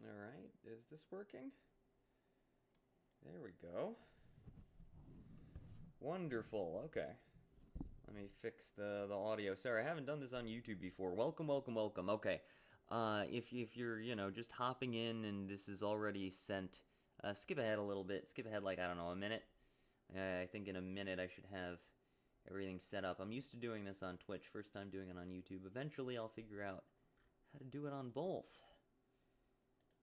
Alright, is this working? There we go. Wonderful, okay. Let me fix the audio. Sorry, I haven't done this on YouTube before. Welcome, welcome, welcome. Okay. If you're, just hopping in and this is already sent, skip ahead a little bit. Skip ahead like, I don't know, a minute. I think in a minute I should have everything set up. I'm used to doing this on Twitch. First time doing it on YouTube. Eventually I'll figure out how to do it on both.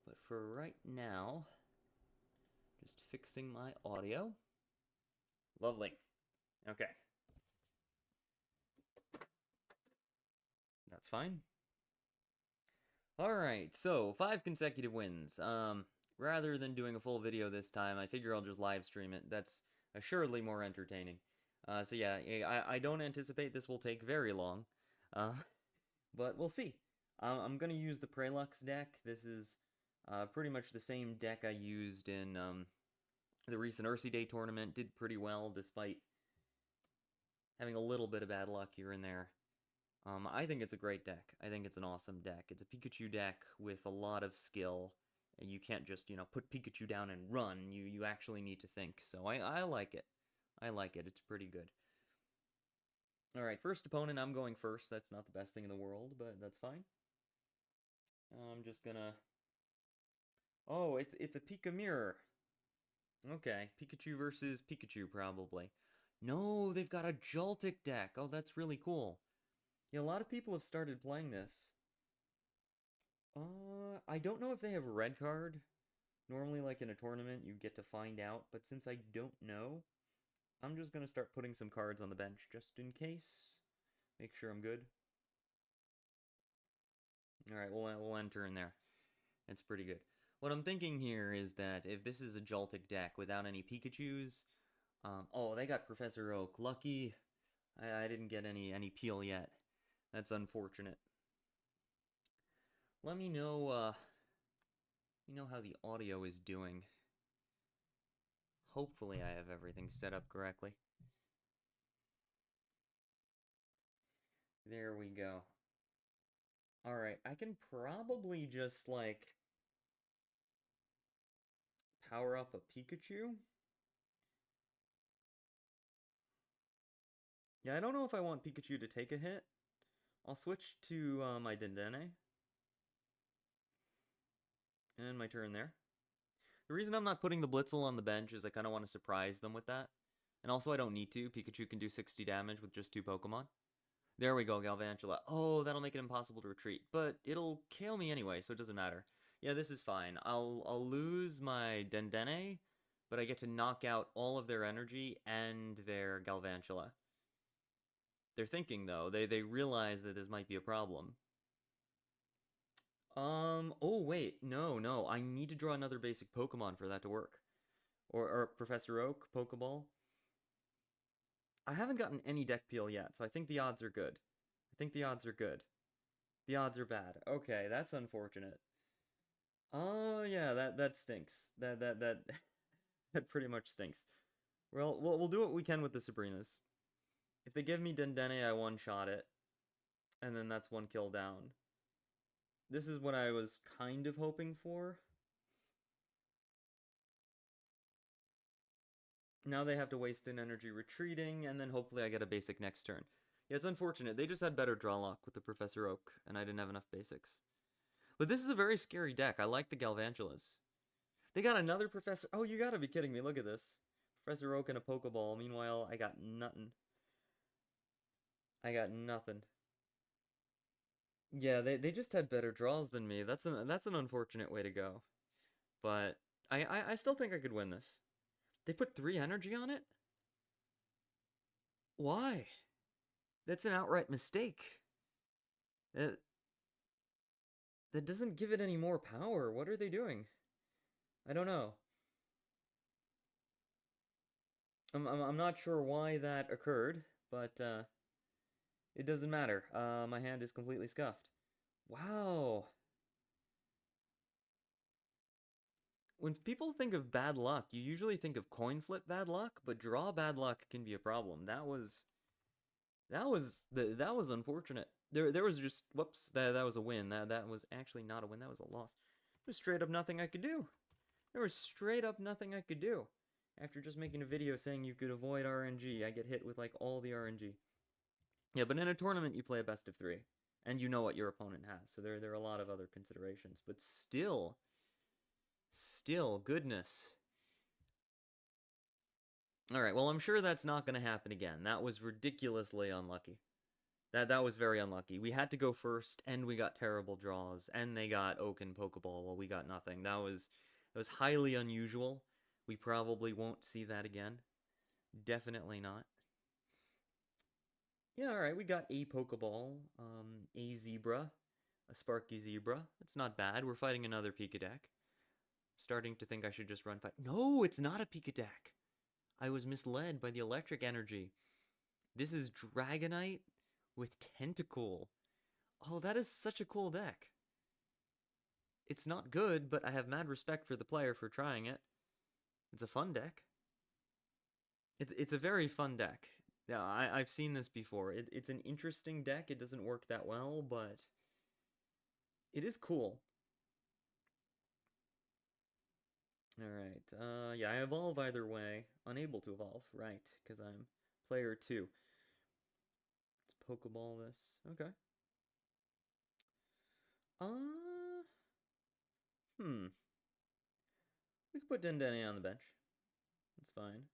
But for right now, just fixing my audio. Lovely. Okay. That's fine. Alright, so 5 consecutive wins. Rather than doing a full video this time, I figure I'll just live stream it. That's assuredly more entertaining. So yeah, I don't anticipate this will take very long. But we'll see. I'm gonna use the Prelux deck. This is pretty much the same deck I used in the recent Ursi Day tournament. Did pretty well despite having a little bit of bad luck here and there. I think it's a great deck. I think it's an awesome deck. It's a Pikachu deck with a lot of skill. And you can't just, put Pikachu down and run. You actually need to think. So I like it. I like it. It's pretty good. Alright, first opponent, I'm going first. That's not the best thing in the world, but that's fine. I'm just gonna... Oh, it's a Pika Mirror. Okay, Pikachu versus Pikachu, probably. No, they've got a Joltik deck. Oh, that's really cool. Yeah, a lot of people have started playing this. I don't know if they have a red card. Normally, like in a tournament, you get to find out. But since I don't know, I'm just going to start putting some cards on the bench just in case. Make sure I'm good. Alright, we'll enter in there. It's pretty good. What I'm thinking here is that if this is a Joltik deck without any Pikachus... oh, they got Professor Oak. Lucky I didn't get any peel yet. That's unfortunate. Let me know, how the audio is doing. Hopefully I have everything set up correctly. There we go. Alright, I can probably just, like, power up a Pikachu. Yeah, I don't know if I want Pikachu to take a hit. I'll switch to my Dendene. And my turn there. The reason I'm not putting the Blitzel on the bench is I kind of want to surprise them with that. And also I don't need to. Pikachu can do 60 damage with just 2 Pokemon. There we go, Galvantula. Oh, that'll make it impossible to retreat. But it'll KO me anyway, so it doesn't matter. Yeah, this is fine. I'll lose my Dendene, but I get to knock out all of their energy and their Galvantula. They're thinking, though. They realize that this might be a problem. Oh, wait. No. I need to draw another basic Pokemon for that to work. Or Professor Oak, Pokeball. I haven't gotten any deck peel yet, so I think the odds are good. I think the odds are good. The odds are bad. Okay, that's unfortunate. Oh, yeah, that stinks. That that pretty much stinks. Well, we'll do what we can with the Sabrinas. If they give me Dendene, I one-shot it. And then that's one kill down. This is what I was kind of hoping for. Now they have to waste an energy retreating, and then hopefully I get a basic next turn. Yeah, it's unfortunate. They just had better draw luck with the Professor Oak, and I didn't have enough basics. But this is a very scary deck. I like the Galvantulas. They got another Professor... Oh, you gotta be kidding me. Look at this. Professor Oak and a Pokeball. Meanwhile, I got nothing. I got nothing. Yeah, they just had better draws than me. That's an unfortunate way to go. But I still think I could win this. They put 3 energy on it? Why? That's an outright mistake. That doesn't give it any more power. What are they doing? I don't know. I'm not sure why that occurred, but it doesn't matter. My hand is completely scuffed. Wow. When people think of bad luck, you usually think of coin flip bad luck, but draw bad luck can be a problem. That was unfortunate. There was just whoops, that was a win. That was actually not a win. That was a loss. was straight up nothing I could do. There was straight up nothing I could do. After just making a video saying you could avoid RNG, I get hit with like all the RNG. Yeah, but in a tournament you play a best of 3. And you know what your opponent has, so there are a lot of other considerations. But still, goodness. Alright, well I'm sure that's not going to happen again. That was ridiculously unlucky. That was very unlucky. We had to go first, and we got terrible draws, and they got Oak and Pokeball while we got nothing. That was highly unusual. We probably won't see that again. Definitely not. Yeah, alright, we got a Pokeball, a Zebra, a Sparky Zebra. That's not bad. We're fighting another Pika deck. Starting to think I should just run fight. No, it's not a Pika deck. I was misled by the electric energy. This is Dragonite with Tentacool. Oh, that is such a cool deck. It's not good, but I have mad respect for the player for trying it. It's a fun deck. It's a very fun deck. Yeah, I've seen this before. It's an interesting deck. It doesn't work that well, but it is cool. Alright, yeah, I evolve either way. Unable to evolve, right, because I'm player 2. Let's Pokeball this. Okay. We could put Dendenne on the bench. That's fine.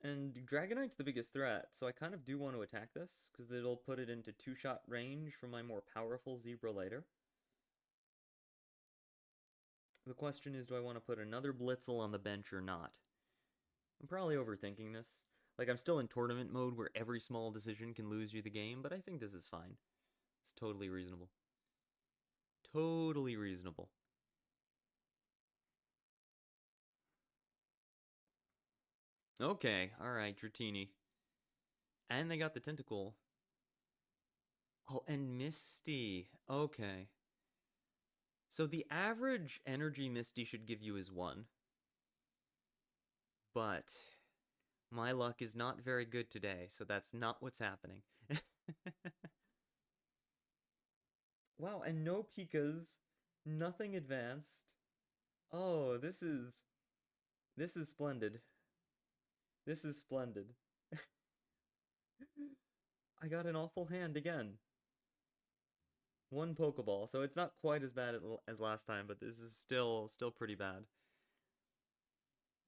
And Dragonite's the biggest threat, so I kind of do want to attack this, because it'll put it into 2-shot range from my more powerful Zebra later. The question is, do I want to put another Blitzel on the bench or not? I'm probably overthinking this. Like, I'm still in tournament mode where every small decision can lose you the game, but I think this is fine. It's totally reasonable. Totally reasonable. Okay, alright, Dratini. And they got the Tentacool. Oh, and Misty. Okay. So the average energy Misty should give you is 1. But my luck is not very good today, so that's not what's happening. Wow, and no Pikas. Nothing advanced. Oh, this is splendid. This is splendid. I got an awful hand again. 1 Pokeball, so it's not quite as bad as last time, but this is still pretty bad.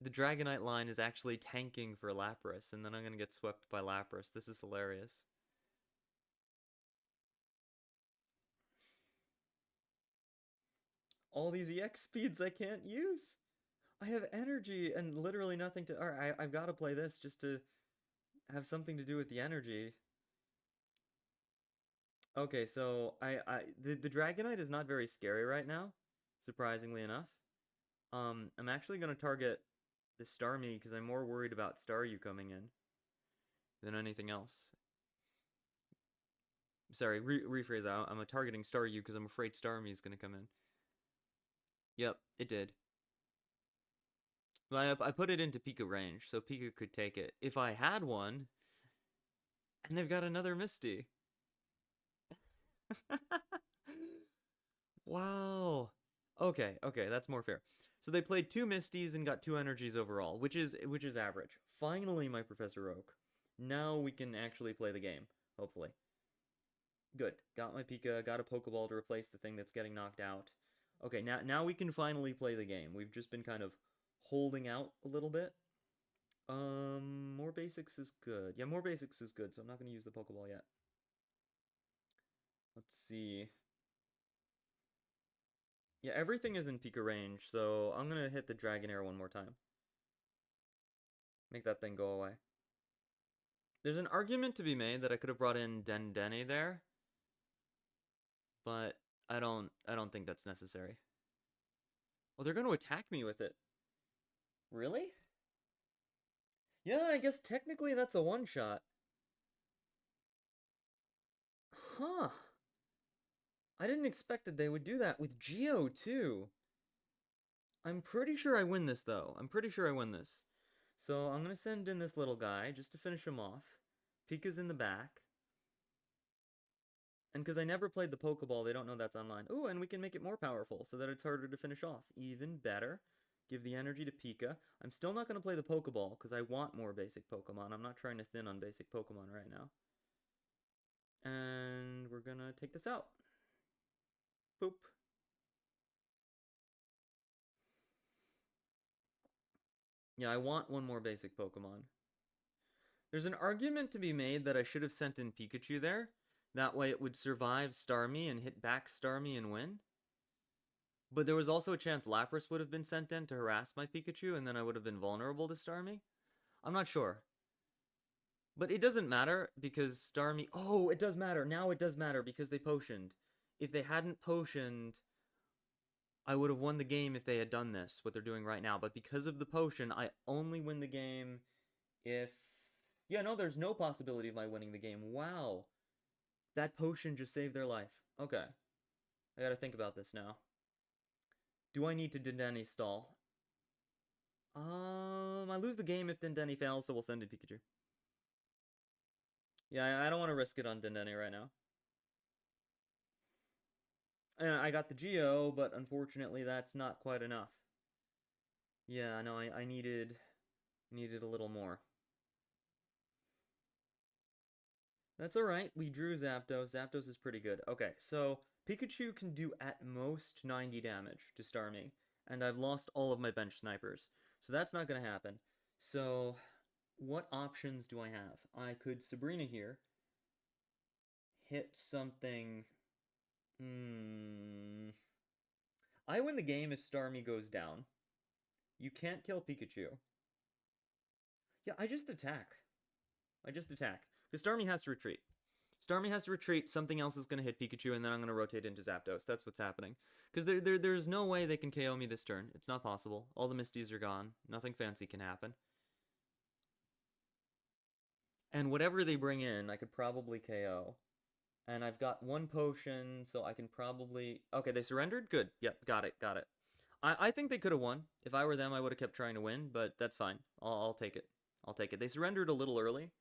The Dragonite line is actually tanking for Lapras, and then I'm gonna get swept by Lapras. This is hilarious. All these EX speeds I can't use. I have energy and literally nothing to... Alright, I've got to play this just to have something to do with the energy. Okay, so the Dragonite is not very scary right now, surprisingly enough. I'm actually going to target the Starmie because I'm more worried about Staryu coming in than anything else. Sorry, rephrase that. I'm targeting Staryu because I'm afraid Starmie is going to come in. Yep, it did. I put it into Pika range, so Pika could take it. If I had one, and they've got another Misty. Wow. Okay, that's more fair. So they played 2 Misties and got 2 energies overall, which is average. Finally, my Professor Oak. Now we can actually play the game, hopefully. Good. Got my Pika, got a Pokeball to replace the thing that's getting knocked out. Okay, now we can finally play the game. We've just been kind of holding out a little bit. More basics is good. Yeah, more basics is good, so I'm not going to use the Pokeball yet. Let's see. Yeah, everything is in Pika range, so I'm going to hit the Dragonair one more time. Make that thing go away. There's an argument to be made that I could have brought in Dendenne there, but I don't think that's necessary. Oh, they're going to attack me with it. Really? Yeah, I guess technically that's a one-shot. Huh. I didn't expect that they would do that with Geo, too. I'm pretty sure I win this, though. I'm pretty sure I win this. So I'm going to send in this little guy just to finish him off. Pika's in the back. And because I never played the Pokeball, they don't know that's online. Ooh, and we can make it more powerful so that it's harder to finish off. Even better. Give the energy to Pika. I'm still not going to play the Pokeball because I want more basic Pokemon. I'm not trying to thin on basic Pokemon right now. And we're going to take this out. Boop. Yeah, I want one more basic Pokemon. There's an argument to be made that I should have sent in Pikachu there. That way it would survive Starmie and hit back Starmie and win. But there was also a chance Lapras would have been sent in to harass my Pikachu, and then I would have been vulnerable to Starmie. I'm not sure. But it doesn't matter, because Starmie... Oh, it does matter. Now it does matter, because they potioned. If they hadn't potioned, I would have won the game if they had done this, what they're doing right now. But because of the potion, I only win the game if... Yeah, no, there's no possibility of my winning the game. Wow. That potion just saved their life. Okay. I gotta think about this now. Do I need to Dendeni stall? I lose the game if Dendeni fails, so we'll send in Pikachu. Yeah, I don't want to risk it on Dendeni right now. And I got the Geo, but unfortunately that's not quite enough. Yeah, no, I needed a little more. That's alright, we drew Zapdos. Zapdos is pretty good. Okay, so Pikachu can do at most 90 damage to Starmie, and I've lost all of my bench snipers. So that's not gonna happen. So, what options do I have? I could Sabrina here. Hit something... I win the game if Starmie goes down. You can't kill Pikachu. Yeah, I just attack. Because Starmie has to retreat. Starmie has to retreat, something else is going to hit Pikachu, and then I'm going to rotate into Zapdos. That's what's happening. Because there's no way they can KO me this turn. It's not possible. All the Misties are gone. Nothing fancy can happen. And whatever they bring in, I could probably KO. And I've got one potion, so I can probably... Okay, they surrendered? Good. Yep, got it. I think they could have won. If I were them, I would have kept trying to win, but that's fine. I'll take it. They surrendered a little early.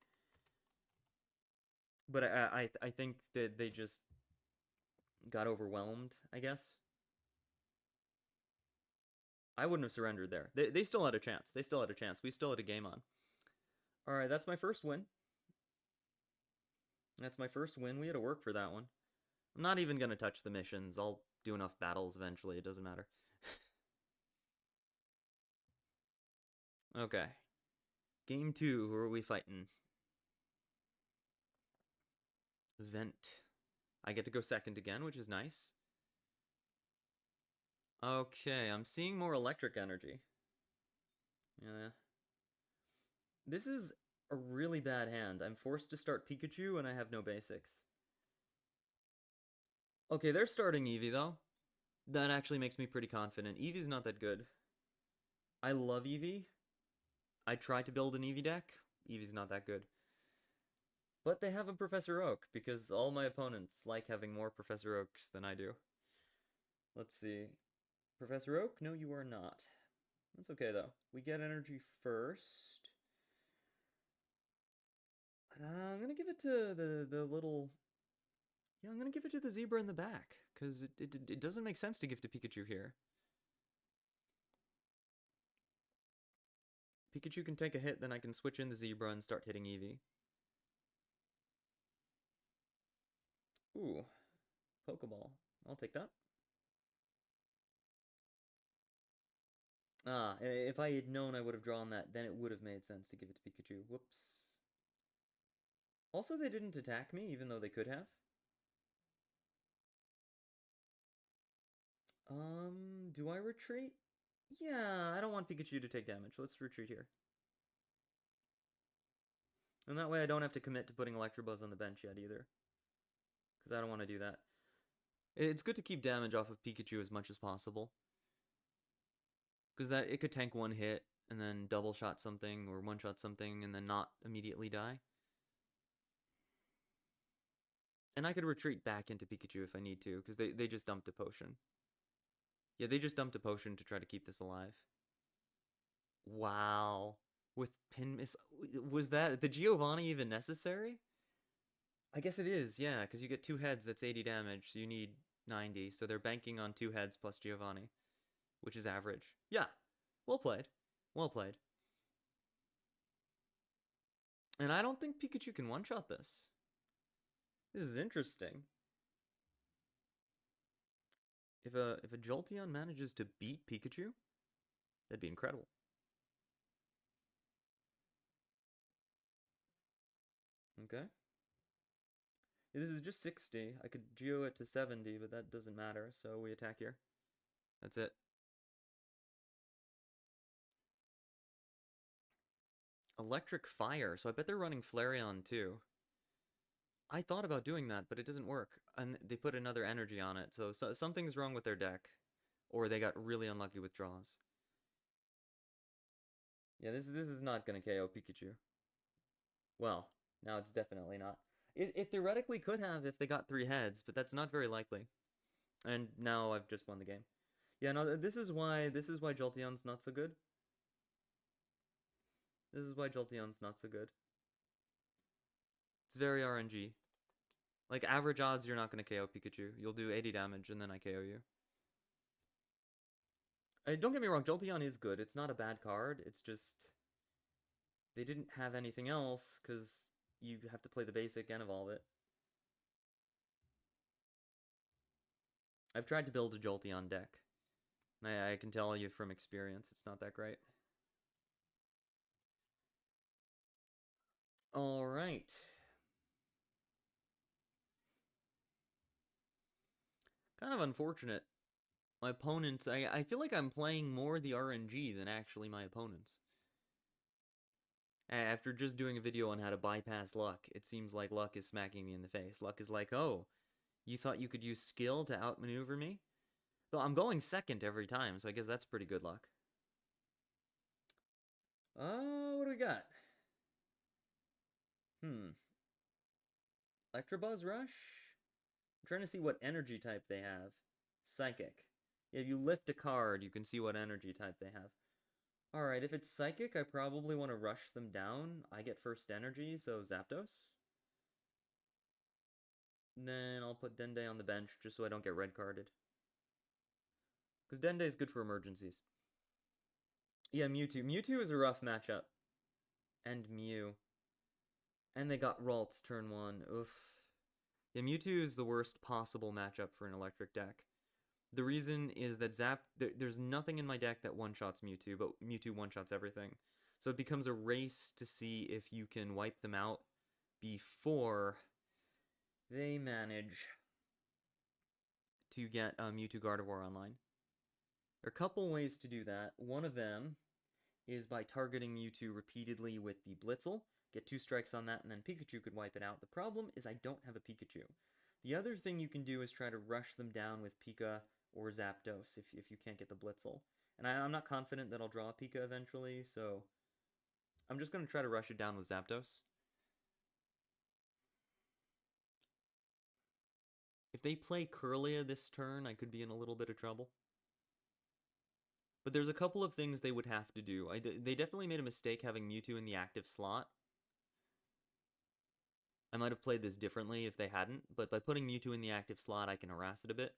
But I think that they just got overwhelmed, I guess. I wouldn't have surrendered there. They still had a chance. We still had a game on. Alright, that's my first win. We had to work for that one. I'm not even going to touch the missions. I'll do enough battles eventually. It doesn't matter. Okay. Game 2. Who are we fighting? Vent. I get to go second again, which is nice. Okay, I'm seeing more electric energy. Yeah. This is a really bad hand. I'm forced to start Pikachu and I have no basics. Okay, they're starting Eevee though. That actually makes me pretty confident. Eevee's not that good. I love Eevee. I tried to build an Eevee deck. Eevee's not that good. But they have a Professor Oak, because all my opponents like having more Professor Oaks than I do. Let's see. Professor Oak? No, you are not. That's okay, though. We get energy first. I'm gonna give it to the little... Yeah, I'm gonna give it to the zebra in the back, because it doesn't make sense to give to Pikachu here. Pikachu can take a hit, then I can switch in the zebra and start hitting Eevee. Ooh, Pokeball. I'll take that. Ah, if I had known I would have drawn that, then it would have made sense to give it to Pikachu. Whoops. Also, they didn't attack me, even though they could have. Do I retreat? Yeah, I don't want Pikachu to take damage. Let's retreat here. And that way I don't have to commit to putting Electabuzz on the bench yet either. Because I don't want to do that. It's good to keep damage off of Pikachu as much as possible. Because that it could tank one hit, and then double shot something, or one shot something, and then not immediately die. And I could retreat back into Pikachu if I need to, because they just dumped a potion. Yeah, they just dumped a potion to try to keep this alive. Wow. With Pin Miss... Was that... the Giovanni even necessary? I guess it is, yeah, because you get 2 heads, that's 80 damage, so you need 90. So they're banking on 2 heads plus Giovanni, which is average. Yeah, well played. Well played. And I don't think Pikachu can one-shot this. This is interesting. If a Jolteon manages to beat Pikachu, that'd be incredible. Okay. This is just 60. I could Geo it to 70, but that doesn't matter, so we attack here. That's it. Electric Fire, so I bet they're running Flareon too. I thought about doing that, but it doesn't work. And they put another energy on it, so something's wrong with their deck. Or they got really unlucky with draws. Yeah, this is not gonna KO Pikachu. Well, now it's definitely not. It theoretically could have if they got 3 heads, but that's not very likely. And now I've just won the game. Yeah, no, this is why Jolteon's not so good. This is why Jolteon's not so good. It's very RNG. Like, average odds, you're not going to KO Pikachu. You'll do 80 damage, and then I KO you. Don't get me wrong, Jolteon is good. It's not a bad card. It's just... They didn't have anything else, because you have to play the basic and evolve it. I've tried to build a Jolteon deck. I can tell you from experience, it's not that great. Alright. Kind of unfortunate. My opponents, I feel like I'm playing more the RNG than actually my opponents. After just doing a video on how to bypass luck, it seems like luck is smacking me in the face. Luck is like, oh, you thought you could use skill to outmaneuver me? Though I'm going second every time, so I guess that's pretty good luck. What do we got? Electabuzz Rush? I'm trying to see what energy type they have. Psychic. Yeah, if you lift a card, you can see what energy type they have. Alright, if it's Psychic, I probably want to rush them down. I get first energy, so Zapdos. Then I'll put Dende on the bench, just so I don't get red carded. Because Dende is good for emergencies. Yeah, Mewtwo. Mewtwo is a rough matchup. And Mew. And they got Ralts turn 1. Oof. Yeah, Mewtwo is the worst possible matchup for an electric deck. The reason is that there's nothing in my deck that one-shots Mewtwo, but Mewtwo one-shots everything. So it becomes a race to see if you can wipe them out before they manage to get Mewtwo Gardevoir online. There are a couple ways to do that. One of them is by targeting Mewtwo repeatedly with the Blitzel. Get 2 strikes on that, and then Pikachu could wipe it out. The problem is I don't have a Pikachu. The other thing you can do is try to rush them down with Pika or Zapdos if you can't get the Blitzel. And I'm not confident that I'll draw a Pika eventually, so I'm just going to try to rush it down with Zapdos. If they play Kirlia this turn, I could be in a little bit of trouble. But there's a couple of things they would have to do. They definitely made a mistake having Mewtwo in the active slot. I might have played this differently if they hadn't, but by putting Mewtwo in the active slot, I can harass it a bit.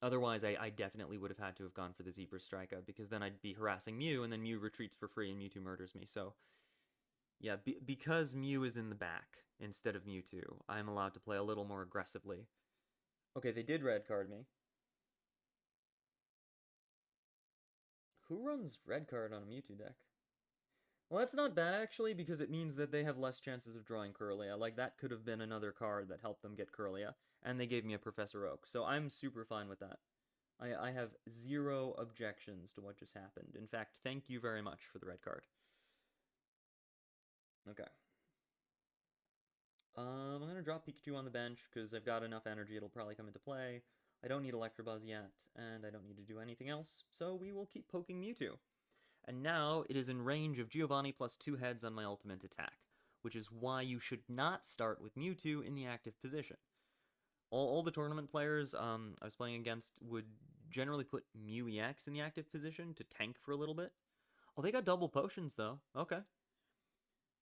Otherwise, I definitely would have had to have gone for the Zebra Strikeout, because then I'd be harassing Mew, and then Mew retreats for free, and Mewtwo murders me. So, yeah, because Mew is in the back instead of Mewtwo, I'm allowed to play a little more aggressively. Okay, they did red card me. Who runs red card on a Mewtwo deck? Well, that's not bad, actually, because it means that they have less chances of drawing Kirlia. Like, that could have been another card that helped them get Kirlia, and they gave me a Professor Oak, so I'm super fine with that. I have 0 objections to what just happened. In fact, thank you very much for the red card. Okay. I'm going to drop Pikachu on the bench, because I've got enough energy, it'll probably come into play. I don't need Electabuzz yet, and I don't need to do anything else, so we will keep poking Mewtwo. And now it is in range of Giovanni plus 2 heads on my ultimate attack, which is why you should not start with Mewtwo in the active position. All the tournament players I was playing against would generally put Mew EX in the active position to tank for a little bit. Oh, they got double potions, though. Okay.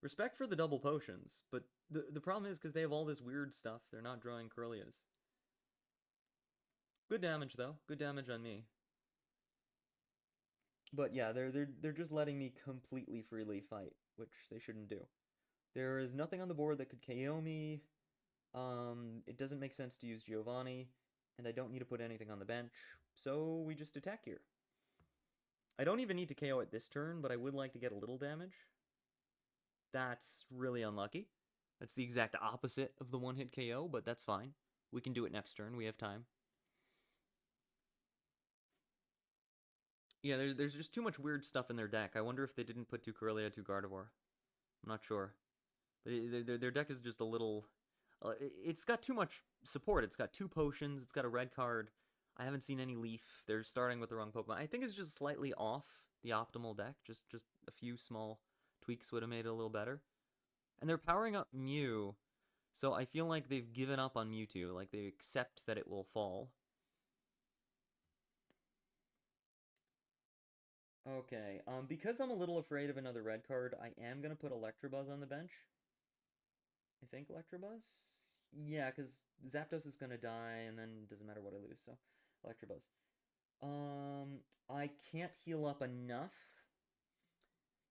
Respect for the double potions, but the problem is because they have all this weird stuff, they're not drawing Corellias. Good damage though, good damage on me. But yeah, they're just letting me completely freely fight, which they shouldn't do. There is nothing on the board that could KO me. It doesn't make sense to use Giovanni, and I don't need to put anything on the bench, so we just attack here. I don't even need to KO it this turn, but I would like to get a little damage. That's really unlucky. That's the exact opposite of the one-hit KO, but that's fine. We can do it next turn. We have time. Yeah, there's just too much weird stuff in their deck. I wonder if they didn't put 2 Corellia, 2 Gardevoir. I'm not sure. But their deck is just a little... it's got too much support. It's got 2 potions. It's got a red card. I haven't seen any Leaf. They're starting with the wrong Pokemon. I think it's just slightly off the optimal deck. Just a few small tweaks would have made it a little better. And they're powering up Mew, so I feel like they've given up on Mewtwo. Like, they accept that it will fall. Okay, because I'm a little afraid of another red card, I am going to put Electabuzz on the bench. I think Electabuzz? Yeah, because Zapdos is going to die, and then it doesn't matter what I lose, so Electabuzz. I can't heal up enough.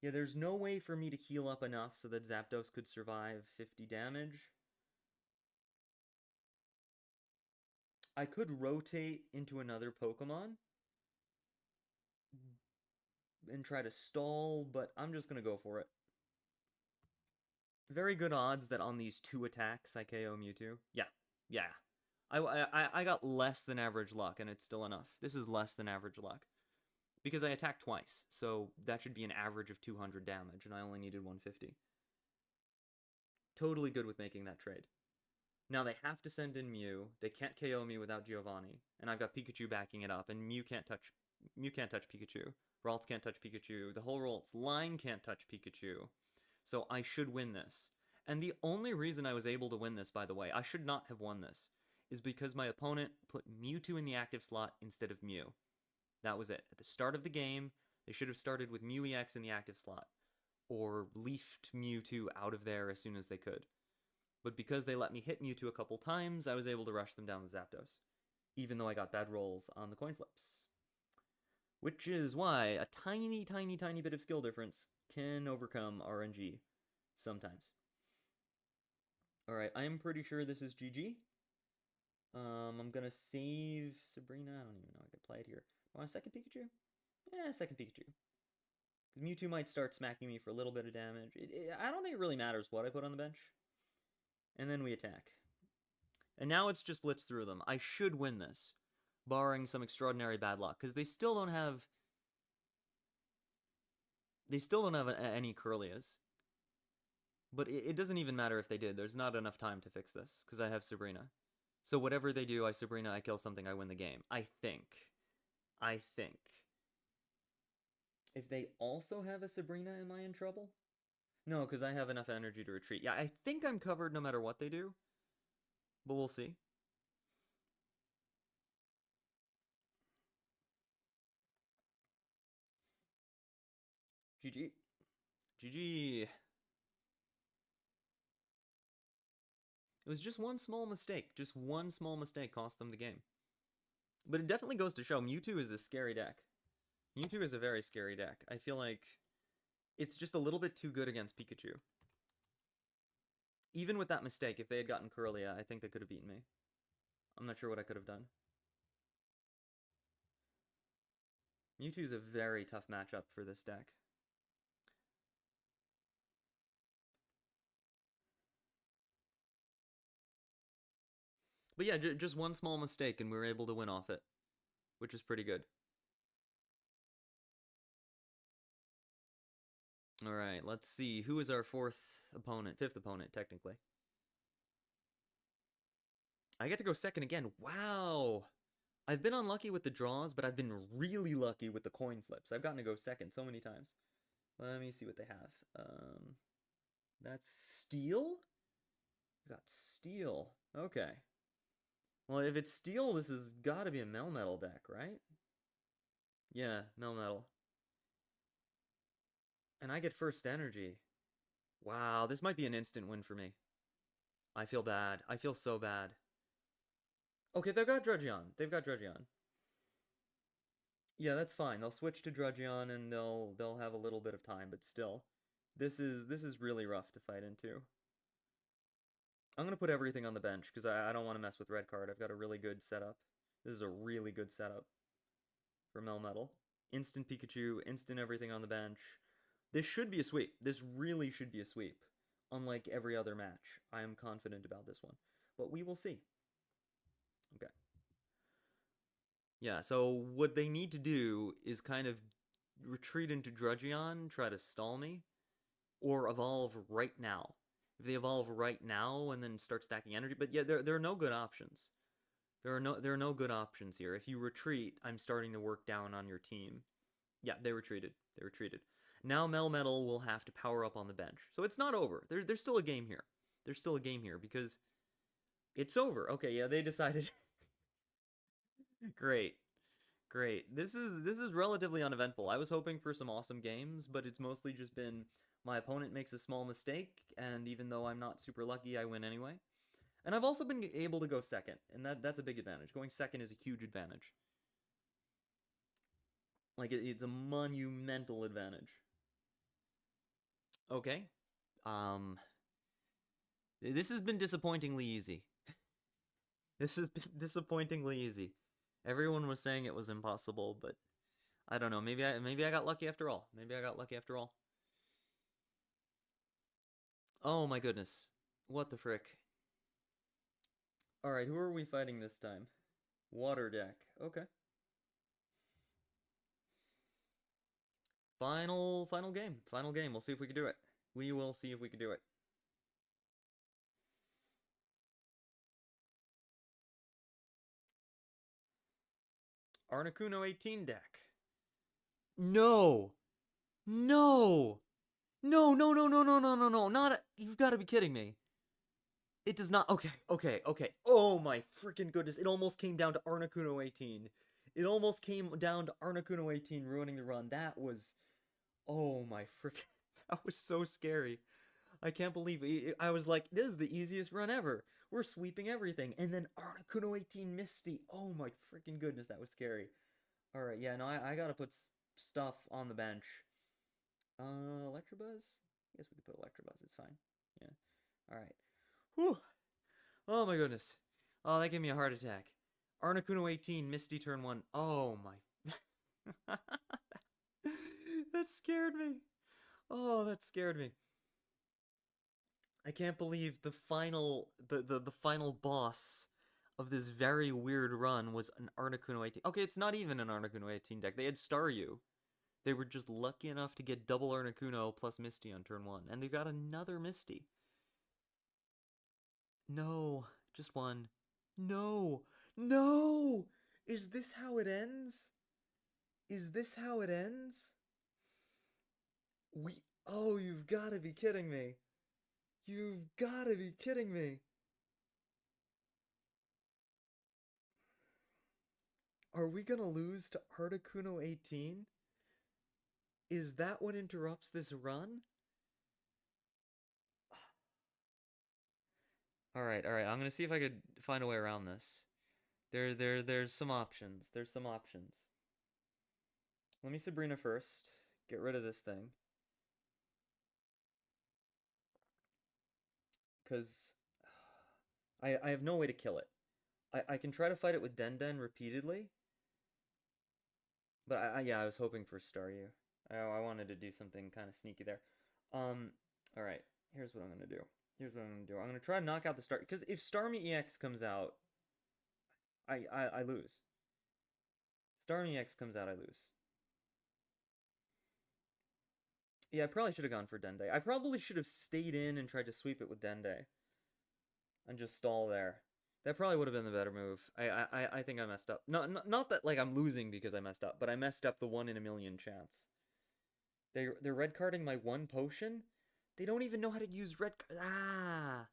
Yeah, there's no way for me to heal up enough so that Zapdos could survive 50 damage. I could rotate into another Pokemon and try to stall, but I'm just going to go for it. Very good odds that on these 2 attacks I KO Mewtwo. Yeah. I got less than average luck, and it's still enough. This is less than average luck. Because I attacked twice, so that should be an average of 200 damage, and I only needed 150. Totally good with making that trade. Now they have to send in Mew. They can't KO me without Giovanni, and I've got Pikachu backing it up, and Mew can't touch Pikachu. Ralts can't touch Pikachu. The whole Ralts line can't touch Pikachu. So I should win this. And the only reason I was able to win this, by the way, I should not have won this, is because my opponent put Mewtwo in the active slot instead of Mew. That was it. At the start of the game, they should have started with Mew EX in the active slot, or leafed Mewtwo out of there as soon as they could. But because they let me hit Mewtwo a couple times, I was able to rush them down with Zapdos, even though I got bad rolls on the coin flips. Which is why a tiny bit of skill difference can overcome RNG sometimes. Alright, I'm pretty sure this is GG. I'm gonna save Sabrina. I don't even know I could play it here. Want a second Pikachu? Yeah, second Pikachu. Because Mewtwo might start smacking me for a little bit of damage. I don't think it really matters what I put on the bench. And then we attack. And now it's just blitz through them. I should win this, barring some extraordinary bad luck, because they still don't have... any Corellias. But it doesn't even matter if they did. There's not enough time to fix this, because I have Sabrina. So whatever they do, I Sabrina, I kill something, I win the game. I think. If they also have a Sabrina, am I in trouble? No, because I have enough energy to retreat. Yeah, I think I'm covered no matter what they do. But we'll see. GG. GG. It was just one small mistake. Just one small mistake cost them the game. But it definitely goes to show Mewtwo is a scary deck. Mewtwo is a very scary deck. I feel like it's just a little bit too good against Pikachu. Even with that mistake, if they had gotten Corellia, I think they could have beaten me. I'm not sure what I could have done. Mewtwo's a very tough matchup for this deck. But yeah, just one small mistake and we were able to win off it, which is pretty good. Alright, let's see. Who is our fifth opponent, technically. I get to go second again. Wow! I've been unlucky with the draws, but I've been really lucky with the coin flips. I've gotten to go second so many times. Let me see what they have. That's Steel? We got Steel. Okay. Well, if it's Steel, this has got to be a Melmetal deck, right? Yeah, Melmetal. And I get first energy. Wow, this might be an instant win for me. I feel bad. I feel so bad. Okay, they've got Drudgeon. They've got Drudgeon. Yeah, that's fine. They'll switch to Drudgeon and they'll have a little bit of time, but still. This is really rough to fight into. I'm gonna put everything on the bench because I don't want to mess with red card. I've got a really good setup. This is a really good setup for Melmetal. Instant Pikachu, instant everything on the bench. This should be a sweep. This really should be a sweep. Unlike every other match. I am confident about this one. But we will see. Okay. Yeah, so what they need to do is kind of retreat into Drudgeon, try to stall me, or evolve right now. If they evolve right now and then start stacking energy, but yeah, there are no good options. There are no good options here. If you retreat, I'm starting to work down on your team. Yeah, they retreated. They retreated. Now Melmetal will have to power up on the bench. So it's not over. There's still a game here. There's still a game here because it's over. Okay, yeah, they decided. Great. Great. This is relatively uneventful. I was hoping for some awesome games, but it's mostly just been my opponent makes a small mistake, and even though I'm not super lucky, I win anyway. And I've also been able to go second, and that's a big advantage. Going second is a huge advantage. Like, it's a monumental advantage. Okay. Um, this has been disappointingly easy. This has been disappointingly easy. Everyone was saying it was impossible, but I don't know. Maybe I got lucky after all. Maybe I got lucky after all. Oh my goodness. What the frick? Alright, who are we fighting this time? Water deck. Okay. Final game. Final game. We'll see if we can do it. We will see if we can do it. Articuno 18 deck. No! No! No, no, no, no, no, no, no, no. Not you've got to be kidding me. It does not. Okay, okay, okay. Oh my freaking goodness. It almost came down to Articuno 18. It almost came down to Articuno 18 ruining the run. That was... Oh my freaking... That was so scary. I can't believe it. I was like, this is the easiest run ever. We're sweeping everything. And then Articuno 18 Misty. Oh my freaking goodness, that was scary. Alright, yeah, no, I gotta put stuff on the bench. Electabuzz? I guess we could put Electabuzz, it's fine. Yeah. Alright. Whew. Oh my goodness. Oh, that gave me a heart attack. Articuno 18, Misty turn 1. Oh my. That scared me. Oh, that scared me. I can't believe the final boss of this very weird run was an Articuno 18. Okay, it's not even an Articuno 18 deck. They had Staryu. They were just lucky enough to get double Articuno plus Misty on turn 1. And they've got another Misty. No, just one. No, no! Is this how it ends? Is this how it ends? Oh, you've got to be kidding me. You've got to be kidding me. Are we gonna lose to Articuno 18? Is that what interrupts this run? Alright, alright, I'm gonna see if I could find a way around this. There's some options. There's some options. Let me Sabrina first. Get rid of this thing. Because I have no way to kill it. I can try to fight it with Den repeatedly. But yeah, I was hoping for Staryu. I wanted to do something kind of sneaky there. Alright, here's what I'm gonna do. Here's what I'm gonna do. I'm gonna try to knock out the Star, because if Starmie EX comes out, I lose. Starmie EX comes out, I lose. Yeah, I probably should have gone for Dende. I probably should have stayed in and tried to sweep it with Dende. And just stall there. That probably would have been the better move. I think I messed up. Not that like I'm losing because I messed up, but I messed up the 1 in a million chance. They're red carding my 1 potion? They don't even know how to use red card. Ah!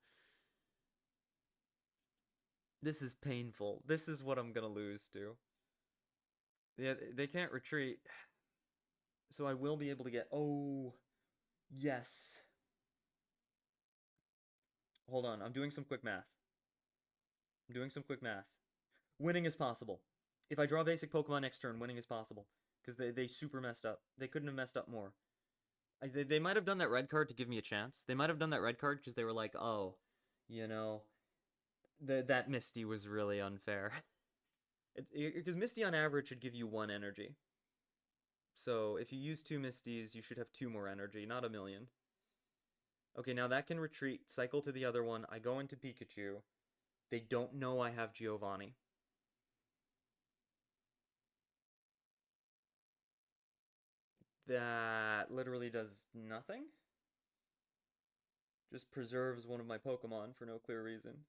This is painful. This is what I'm gonna lose to. Yeah, they can't retreat. So I will be able to get... Oh, yes. Hold on, I'm doing some quick math. I'm doing some quick math. Winning is possible. If I draw basic Pokemon next turn, winning is possible. Because they super messed up. They couldn't have messed up more. They might have done that red card to give me a chance. They might have done that red card because they were like, oh, you know, that Misty was really unfair. Because Misty on average should give you 1 energy. So if you use 2 Misties, you should have 2 more energy, not a million. Okay, now that can retreat, cycle to the other one. I go into Pikachu. They don't know I have Giovanni. That literally does nothing. Just preserves one of my Pokemon for no clear reason.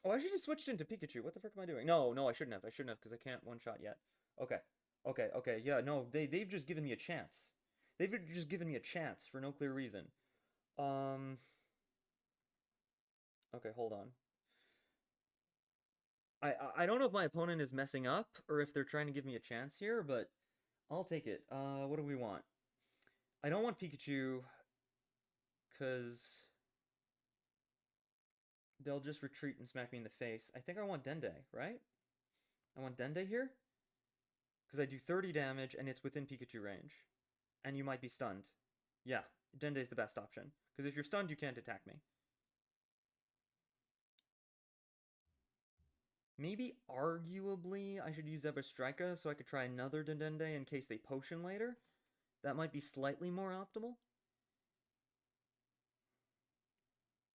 Oh, I should have switched into Pikachu. What the frick am I doing? No, I shouldn't have. I shouldn't have because I can't one-shot yet. Okay. Yeah, no, they've just given me a chance. They've just given me a chance for no clear reason. Okay, hold on. I don't know if my opponent is messing up or if they're trying to give me a chance here, but I'll take it. What do we want? I don't want Pikachu because they'll just retreat and smack me in the face. I think I want Dende, right? I want Dende here because I do 30 damage and it's within Pikachu range. And you might be stunned. Yeah, Dende's the best option. Because if you're stunned, you can't attack me. Maybe, arguably, I should use Zebra so I could try another Dende in case they potion later. That might be slightly more optimal.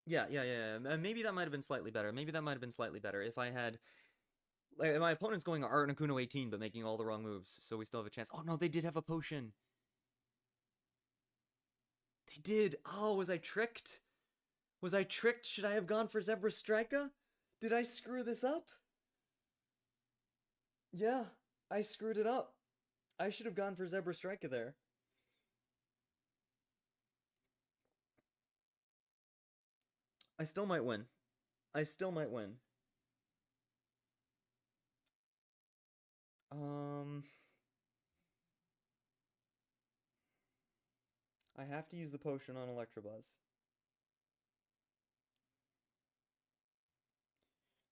Yeah. Maybe that might have been slightly better. If I had... Like, my opponent's going Articuno 18, but making all the wrong moves, so we still have a chance. Oh, no, they did have a potion. They did. Oh, was I tricked? Should I have gone for Zebra Strika? Did I screw this up? Yeah, I screwed it up. I should have gone for Zebra Strika there. I still might win. I have to use the potion on Electabuzz.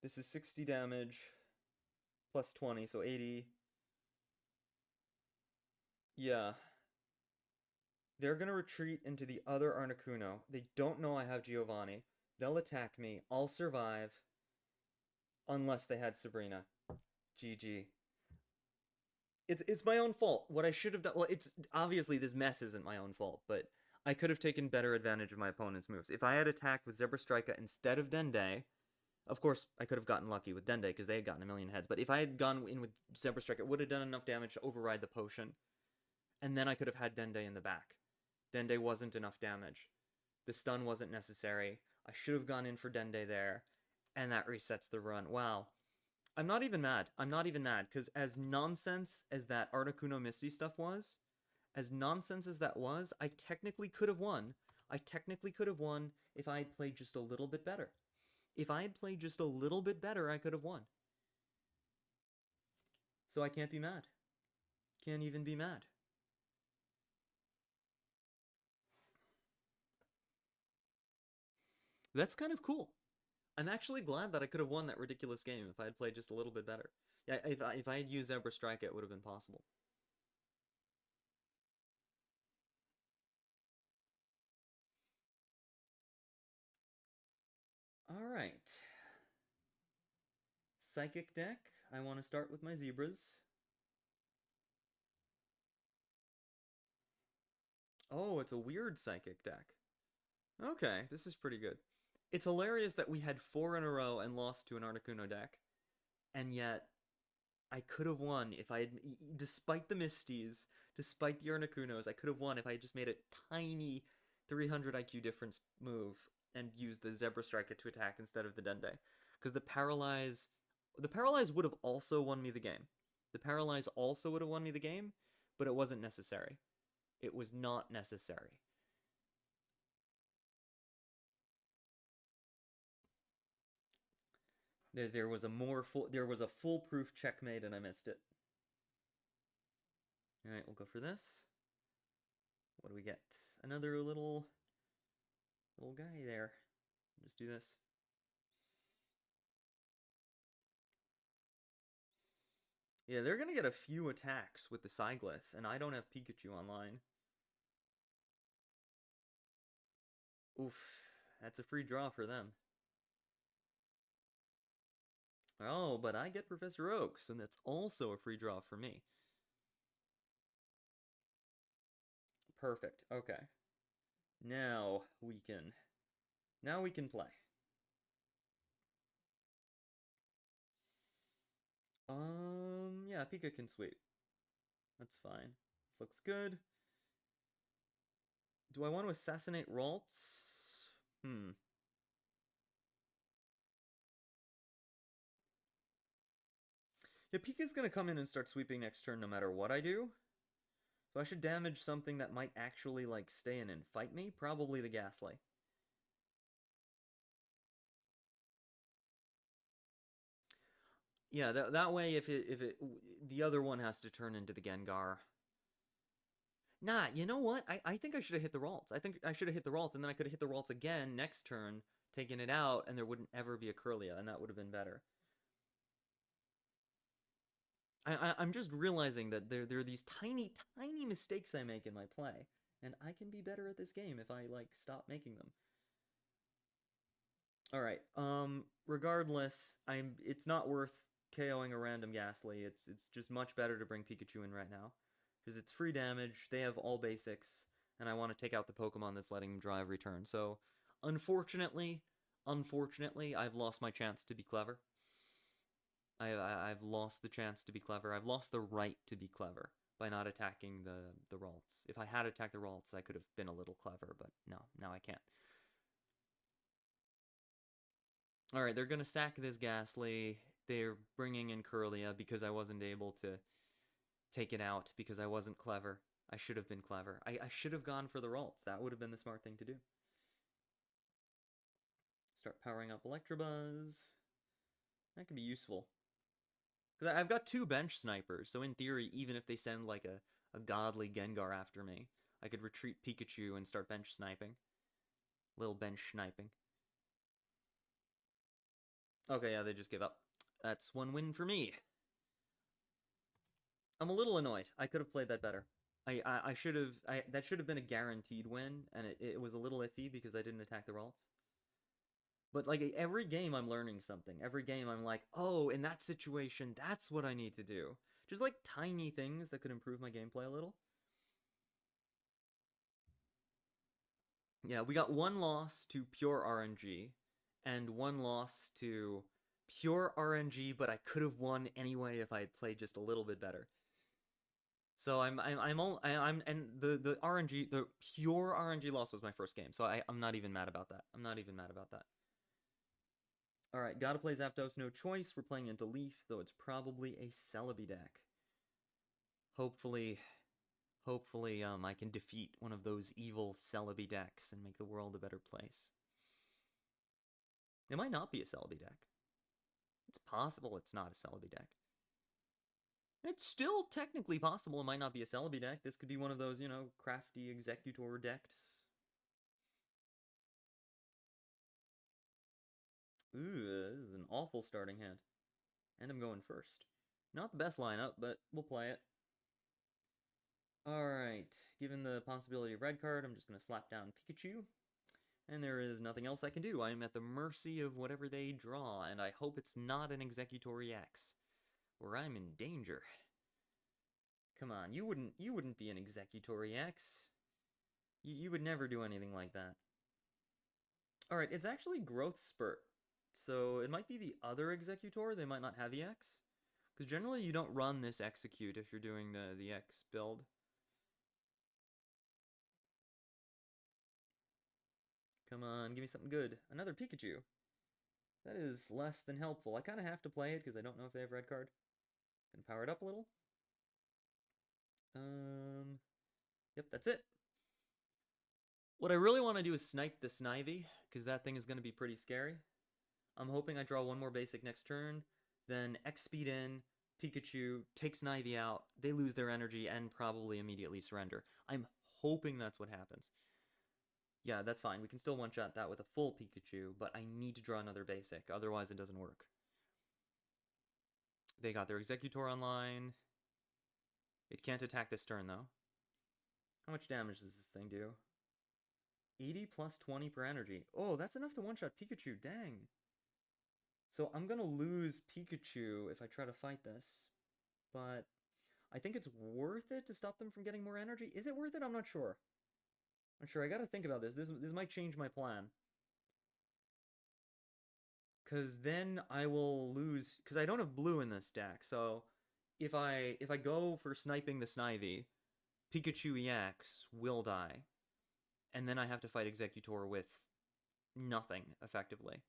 This is 60 damage, plus 20, so 80. Yeah. They're gonna retreat into the other Articuno. They don't know I have Giovanni. They'll attack me. I'll survive. Unless they had Sabrina. GG. It's my own fault. What I should have done... Well, it's... Obviously, this mess isn't my own fault, but... I could have taken better advantage of my opponent's moves. If I had attacked with Zebra Strika instead of Dende... Of course, I could have gotten lucky with Dende because they had gotten a million heads. But if I had gone in with Zebra Strike, it would have done enough damage to override the potion. And then I could have had Dende in the back. Dende wasn't enough damage. The stun wasn't necessary. I should have gone in for Dende there. And that resets the run. Wow. I'm not even mad. Because as nonsense as that Articuno Misty stuff was, as nonsense as that was, I technically could have won. If I had played just a little bit better. If I had played just a little bit better, I could have won. So I can't be mad. Can't even be mad. That's kind of cool. I'm actually glad that I could have won that ridiculous game if I had played just a little bit better. Yeah, if I had used Zebra Strike, it would have been possible. Alright. Psychic deck. I want to start with my Zebras. Oh, it's a weird Psychic deck. Okay, this is pretty good. It's hilarious that we had 4 in a row and lost to an Articuno deck. And yet, I could have won if I had... Despite the Misties, despite the Articunos, I could have won if I had just made a tiny 300 IQ difference move and used the Zebra Striker to attack instead of the Dende. Because the Paralyze would have also won me the game. But it wasn't necessary. It was not necessary. There was a foolproof checkmate and I missed it. All right, we'll go for this. What do we get? Another little Little guy there. Just do this. Yeah, they're gonna get a few attacks with the Psyglyph, and I don't have Pikachu online. Oof, that's a free draw for them. Oh, but I get Professor Oak, so that's also a free draw for me. Perfect. Okay. Now we can play. Yeah, Pika can sweep. That's fine. This looks good. Do I want to assassinate Ralts? Yeah, Pika's gonna come in and start sweeping next turn no matter what I do. So I should damage something that might actually, like, stay in and fight me. Probably the Ghastly. Yeah, that way if the other one has to turn into the Gengar. Nah, you know what? I think I should have hit the Ralts. I think I should have hit the Ralts, and then I could have hit the Ralts again next turn, taking it out, and there wouldn't ever be a Curlia, and that would have been better. I'm just realizing that there are these tiny, tiny mistakes I make in my play, and I can be better at this game if I, like, stop making them. Alright, regardless, it's not worth KOing a random Ghastly. It's just much better to bring Pikachu in right now. Because it's free damage, they have all basics, and I want to take out the Pokemon that's letting them draw every turn. So, unfortunately, I've lost my chance to be clever. I've lost the chance to be clever. I've lost the right to be clever by not attacking the Ralts. If I had attacked the Ralts, I could have been a little clever, but no, now I can't. Alright, they're gonna sack this Ghastly. They're bringing in Curlia because I wasn't able to take it out because I wasn't clever. I should have been clever. I should have gone for the Ralts. That would have been the smart thing to do. Start powering up Electabuzz. That could be useful. Because I've got 2 bench snipers, so in theory, even if they send like a godly Gengar after me, I could retreat Pikachu and start bench sniping. Little bench sniping. Okay, yeah, they just give up. That's 1 win for me. I'm a little annoyed. I could have played that better. I should have... that should have been a guaranteed win, and it was a little iffy because I didn't attack the Ralts. But, like, every game I'm learning something. Every game I'm like, oh, in that situation, that's what I need to do. Just, like, tiny things that could improve my gameplay a little. Yeah, we got 1 loss to pure RNG, and 1 loss to pure RNG, but I could have won anyway if I had played just a little bit better. So and the RNG, the pure RNG loss was my first game, so I'm not even mad about that. I'm not even mad about that. Alright, gotta play Zapdos, no choice. We're playing into Leaf, though it's probably a Celebi deck. Hopefully, I can defeat one of those evil Celebi decks and make the world a better place. It might not be a Celebi deck. It's possible it's not a Celebi deck. It's still technically possible it might not be a Celebi deck. This could be one of those, you know, crafty Executor decks. Ooh, this is an awful starting hand. And I'm going first. Not the best lineup, but we'll play it. Alright, given the possibility of red card, I'm just going to slap down Pikachu. And there is nothing else I can do. I am at the mercy of whatever they draw, and I hope it's not an Executor EX, where I'm in danger. Come on, you wouldn't be an Executor EX. You would never do anything like that. Alright, it's actually Growth Spurt. So it might be the other Executor, they might not have EX. Because generally you don't run this Execute if you're doing the X build. Come on, give me something good. Another Pikachu. That is less than helpful. I kind of have to play it because I don't know if they have red card. Gonna power it up a little. Yep, that's it. What I really want to do is snipe the Snivy, because that thing is going to be pretty scary. I'm hoping I draw 1 more basic next turn, then X-Speed in, Pikachu takes Snivy out, they lose their energy, and probably immediately surrender. I'm hoping that's what happens. Yeah, that's fine. We can still one-shot that with a full Pikachu, but I need to draw another basic. Otherwise, it doesn't work. They got their Executor online. It can't attack this turn, though. How much damage does this thing do? 80 plus 20 per energy. Oh, that's enough to one-shot Pikachu. Dang. So I'm gonna lose Pikachu if I try to fight this. But I think it's worth it to stop them from getting more energy. Is it worth it? I'm not sure. I'm sure. I gotta think about this. This might change my plan. Because then I will lose... Because I don't have blue in this deck, so... If I go for sniping the Snivy, Pikachu EX will die. And then I have to fight Executor with nothing, effectively.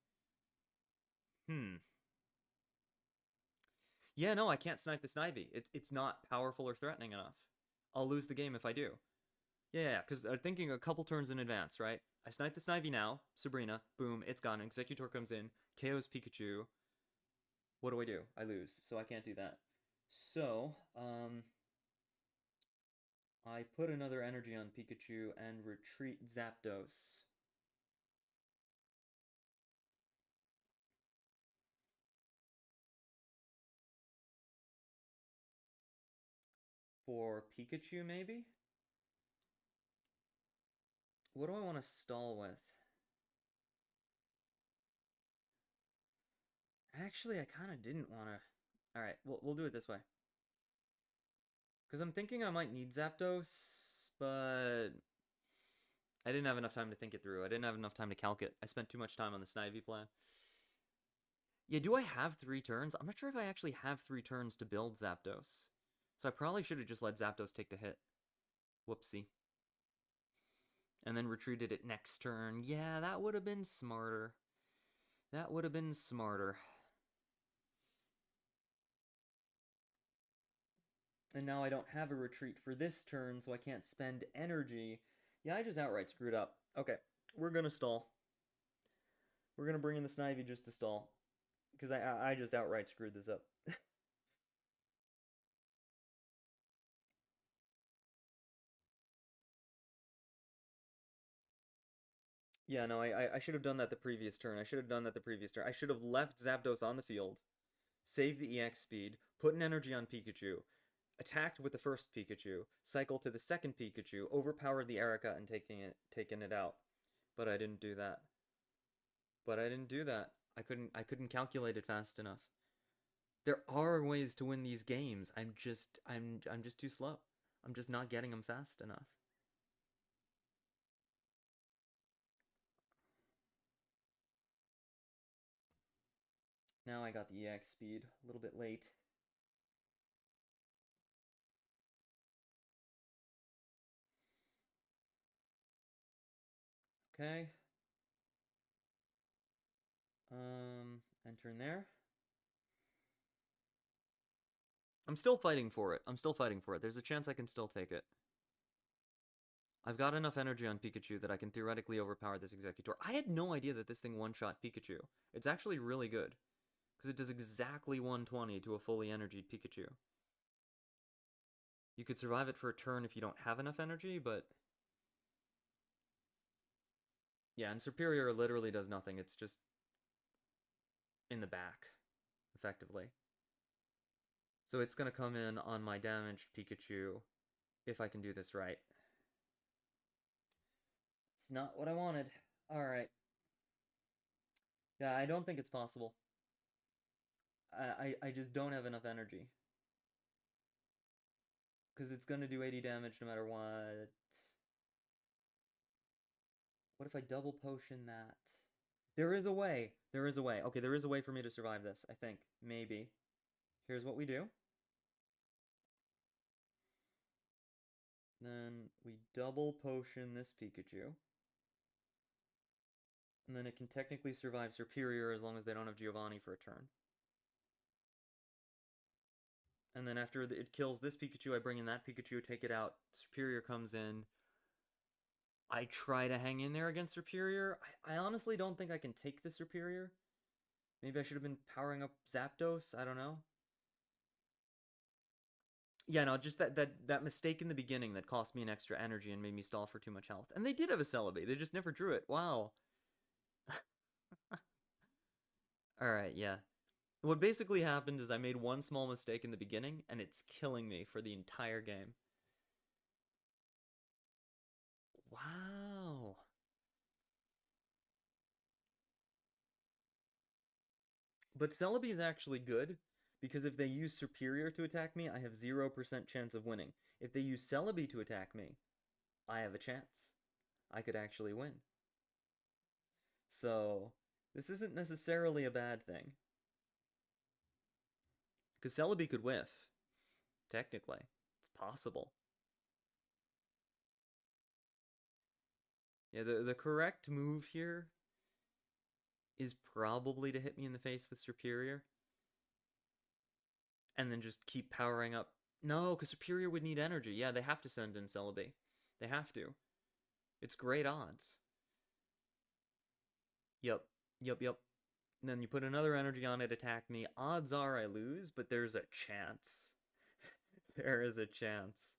Yeah, no, I can't snipe the Snivy. It's not powerful or threatening enough. I'll lose the game if I do. Yeah, because I'm thinking a couple turns in advance, right? I snipe the Snivy now, Sabrina, boom, it's gone. Executor comes in, KOs Pikachu. What do? I lose, so I can't do that. So, I put another energy on Pikachu and retreat Zapdos. For Pikachu, maybe? What do I want to stall with? Actually, I kind of didn't want to... Alright, we'll do it this way. Because I'm thinking I might need Zapdos, but... I didn't have enough time to think it through. I didn't have enough time to calc it. I spent too much time on the Snivy plan. Yeah, do I have 3 turns? I'm not sure if I actually have 3 turns to build Zapdos. So I probably should have just let Zapdos take the hit. Whoopsie. And then retreated it next turn. Yeah, that would have been smarter. That would have been smarter. And now I don't have a retreat for this turn, so I can't spend energy. Yeah, I just outright screwed up. Okay, we're gonna stall. We're gonna bring in the Snivy just to stall. Because I just outright screwed this up. Yeah, no, I should have done that the previous turn. I should have done that the previous turn. I should have left Zapdos on the field, saved the EX speed, put an energy on Pikachu, attacked with the first Pikachu, cycle to the second Pikachu, overpowered the Erica and taken it out. But I didn't do that. I couldn't calculate it fast enough. There are ways to win these games. I'm just too slow. I'm just not getting them fast enough. Now I got the EX speed a little bit late. Okay. Enter in there. I'm still fighting for it. I'm still fighting for it. There's a chance I can still take it. I've got enough energy on Pikachu that I can theoretically overpower this Executor. I had no idea that this thing one-shot Pikachu. It's actually really good. Because it does exactly 120 to a fully energied Pikachu. You could survive it for a turn if you don't have enough energy, but... Yeah, and Superior literally does nothing. It's just... in the back, effectively. So it's going to come in on my damaged Pikachu if I can do this right. It's not what I wanted. Alright. Yeah, I don't think it's possible. I just don't have enough energy. Because it's going to do 80 damage no matter what. What if I double potion that? There is a way. There is a way. Okay, there is a way for me to survive this, I think. Maybe. Here's what we do. Then we double potion this Pikachu. And then it can technically survive Superior as long as they don't have Giovanni for a turn. And then after it kills this Pikachu, I bring in that Pikachu, take it out. Superior comes in. I try to hang in there against Superior. I honestly don't think I can take the Superior. Maybe I should have been powering up Zapdos. I don't know. Yeah, no, just that mistake in the beginning that cost me an extra energy and made me stall for too much health. And they did have a Celebi, they just never drew it. Wow. Alright, yeah. What basically happened is I made one small mistake in the beginning, and it's killing me for the entire game. Wow. But Celebi is actually good, because if they use Superior to attack me, I have 0% chance of winning. If they use Celebi to attack me, I have a chance. I could actually win. So, this isn't necessarily a bad thing. Because Celebi could whiff, technically. It's possible. Yeah, the correct move here is probably to hit me in the face with Superior. And then just keep powering up. No, because Superior would need energy. Yeah, they have to send in Celebi. They have to. It's great odds. Yep, yep. And then you put another energy on it, attack me. Odds are I lose, but there's a chance. There is a chance.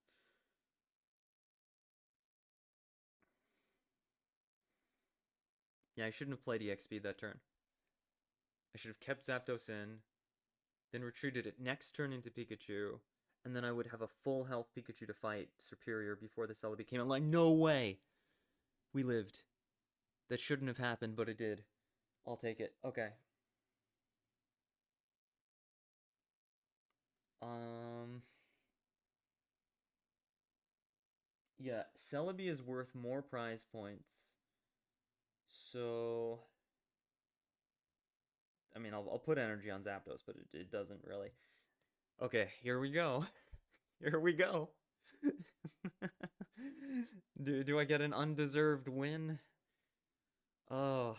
Yeah, I shouldn't have played EXP that turn. I should have kept Zapdos in, then retreated it next turn into Pikachu, and then I would have a full health Pikachu to fight Superior before the Celebi came online. No way! We lived. That shouldn't have happened, but it did. I'll take it. Okay. Um... Yeah, Celebi is worth more prize points. So... I mean, I'll put energy on Zapdos, but it doesn't really. Okay, here we go. Here we go. do I get an undeserved win? Oh,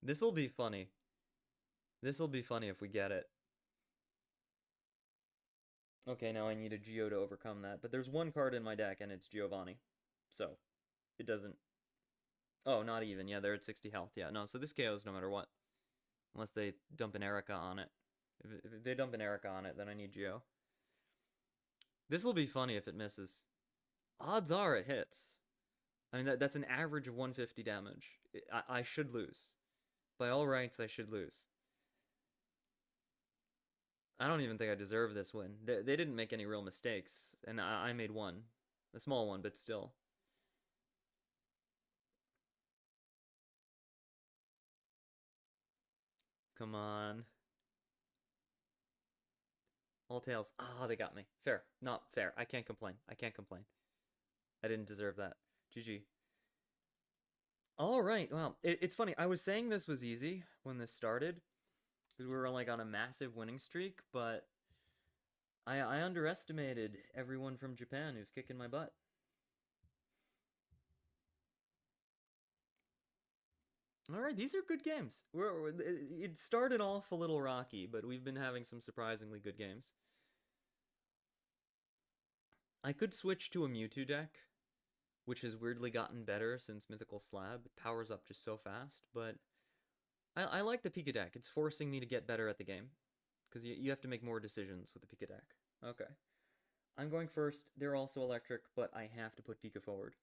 this'll be funny. This'll be funny if we get it. Okay, now I need a Geo to overcome that, but there's one card in my deck and it's Giovanni. So, it doesn't... Oh, not even. Yeah, they're at 60 health. Yeah, no, so this KOs no matter what. Unless they dump an Erica on it. If they dump an Erica on it, then I need Geo. This'll be funny if it misses. Odds are it hits. I mean, that's an average of 150 damage. I should lose. By all rights, I should lose. I don't even think I deserve this win. They didn't make any real mistakes, and I made one. A small one, but still. Come on. All tails. Ah, oh, they got me. Fair. Not fair. I can't complain. I can't complain. I didn't deserve that. GG. All right. Well, it's funny. I was saying this was easy when this started, because we were like on a massive winning streak, but I underestimated everyone from Japan who's kicking my butt. All right, these are good games. It started off a little rocky, but we've been having some surprisingly good games. I could switch to a Mewtwo deck, which has weirdly gotten better since Mythical Slab. It powers up just so fast, but I like the Pika deck. It's forcing me to get better at the game, because you have to make more decisions with the Pika deck. Okay. I'm going first. They're also electric, but I have to put Pika forward.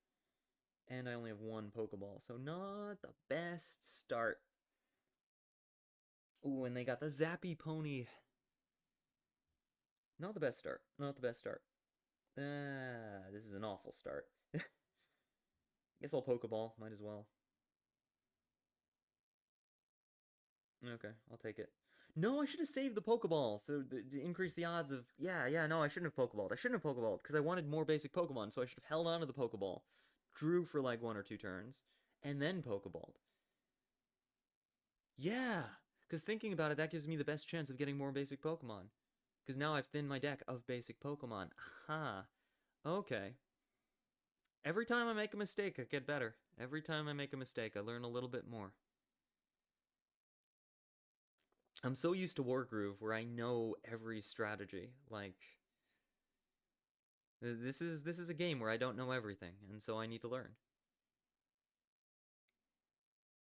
And I only have one Pokeball, so not the best start. Ooh, and they got the Zappy Pony. Not the best start. Not the best start. This is an awful start. Guess I'll Pokeball. Might as well. Okay, I'll take it. No, I should have saved the Pokeball so to increase the odds of... Yeah, no, I shouldn't have Pokeballed. I shouldn't have Pokeballed because I wanted more basic Pokemon, so I should have held on to the Pokeball, drew for like 1 or 2 turns, and then Pokeballed. Yeah, because thinking about it, that gives me the best chance of getting more basic Pokemon. Because now I've thinned my deck of basic Pokemon. Aha. Okay. Every time I make a mistake, I get better. Every time I make a mistake, I learn a little bit more. I'm so used to Wargroove where I know every strategy. Like, this is a game where I don't know everything, and so I need to learn.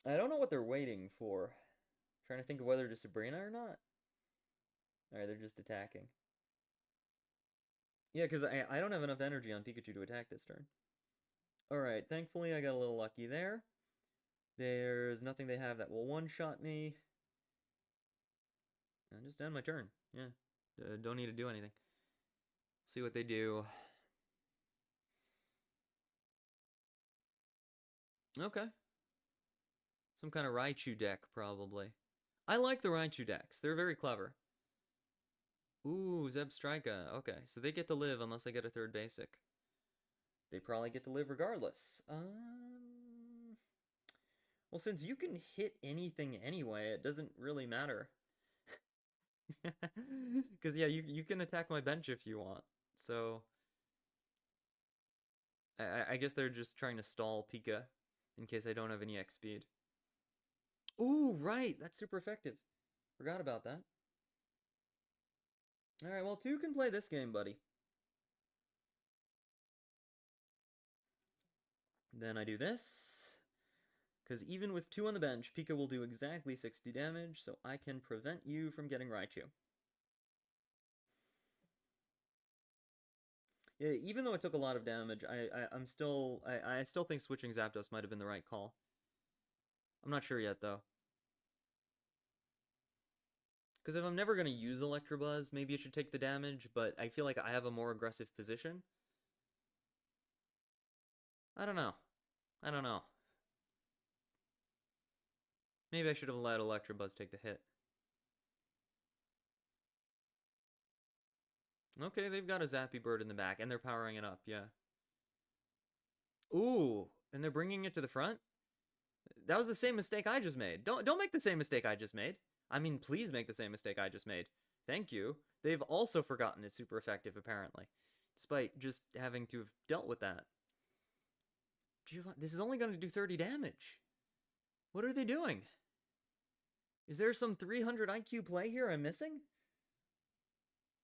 I don't know what they're waiting for. I'm trying to think of whether to Sabrina or not. Alright, they're just attacking. Yeah, because I don't have enough energy on Pikachu to attack this turn. Alright, thankfully I got a little lucky there. There's nothing they have that will one-shot me. And just end my turn. Yeah, don't need to do anything. See what they do. Okay. Some kind of Raichu deck, probably. I like the Raichu decks. They're very clever. Ooh, Zebstrika. Okay, so they get to live unless I get a third basic. They probably get to live regardless. Well, since you can hit anything anyway, it doesn't really matter. Because, yeah, you can attack my bench if you want. So, I guess they're just trying to stall Pika in case I don't have any X speed. Ooh, right! That's super effective. Forgot about that. Alright, well, 2 can play this game, buddy. Then I do this. Because even with 2 on the bench, Pika will do exactly 60 damage, so I can prevent you from getting Raichu. Yeah, even though it took a lot of damage, I still think switching Zapdos might have been the right call. I'm not sure yet, though. Because if I'm never going to use Electabuzz, maybe it should take the damage, but I feel like I have a more aggressive position. I don't know. I don't know. Maybe I should have let Electabuzz take the hit. Okay, they've got a Zappy Bird in the back, and they're powering it up, yeah. Ooh, and they're bringing it to the front? That was the same mistake I just made. Don't make the same mistake I just made. I mean, please make the same mistake I just made. Thank you. They've also forgotten it's super effective, apparently. Despite just having to have dealt with that. This is only going to do 30 damage. What are they doing? Is there some 300 IQ play here I'm missing?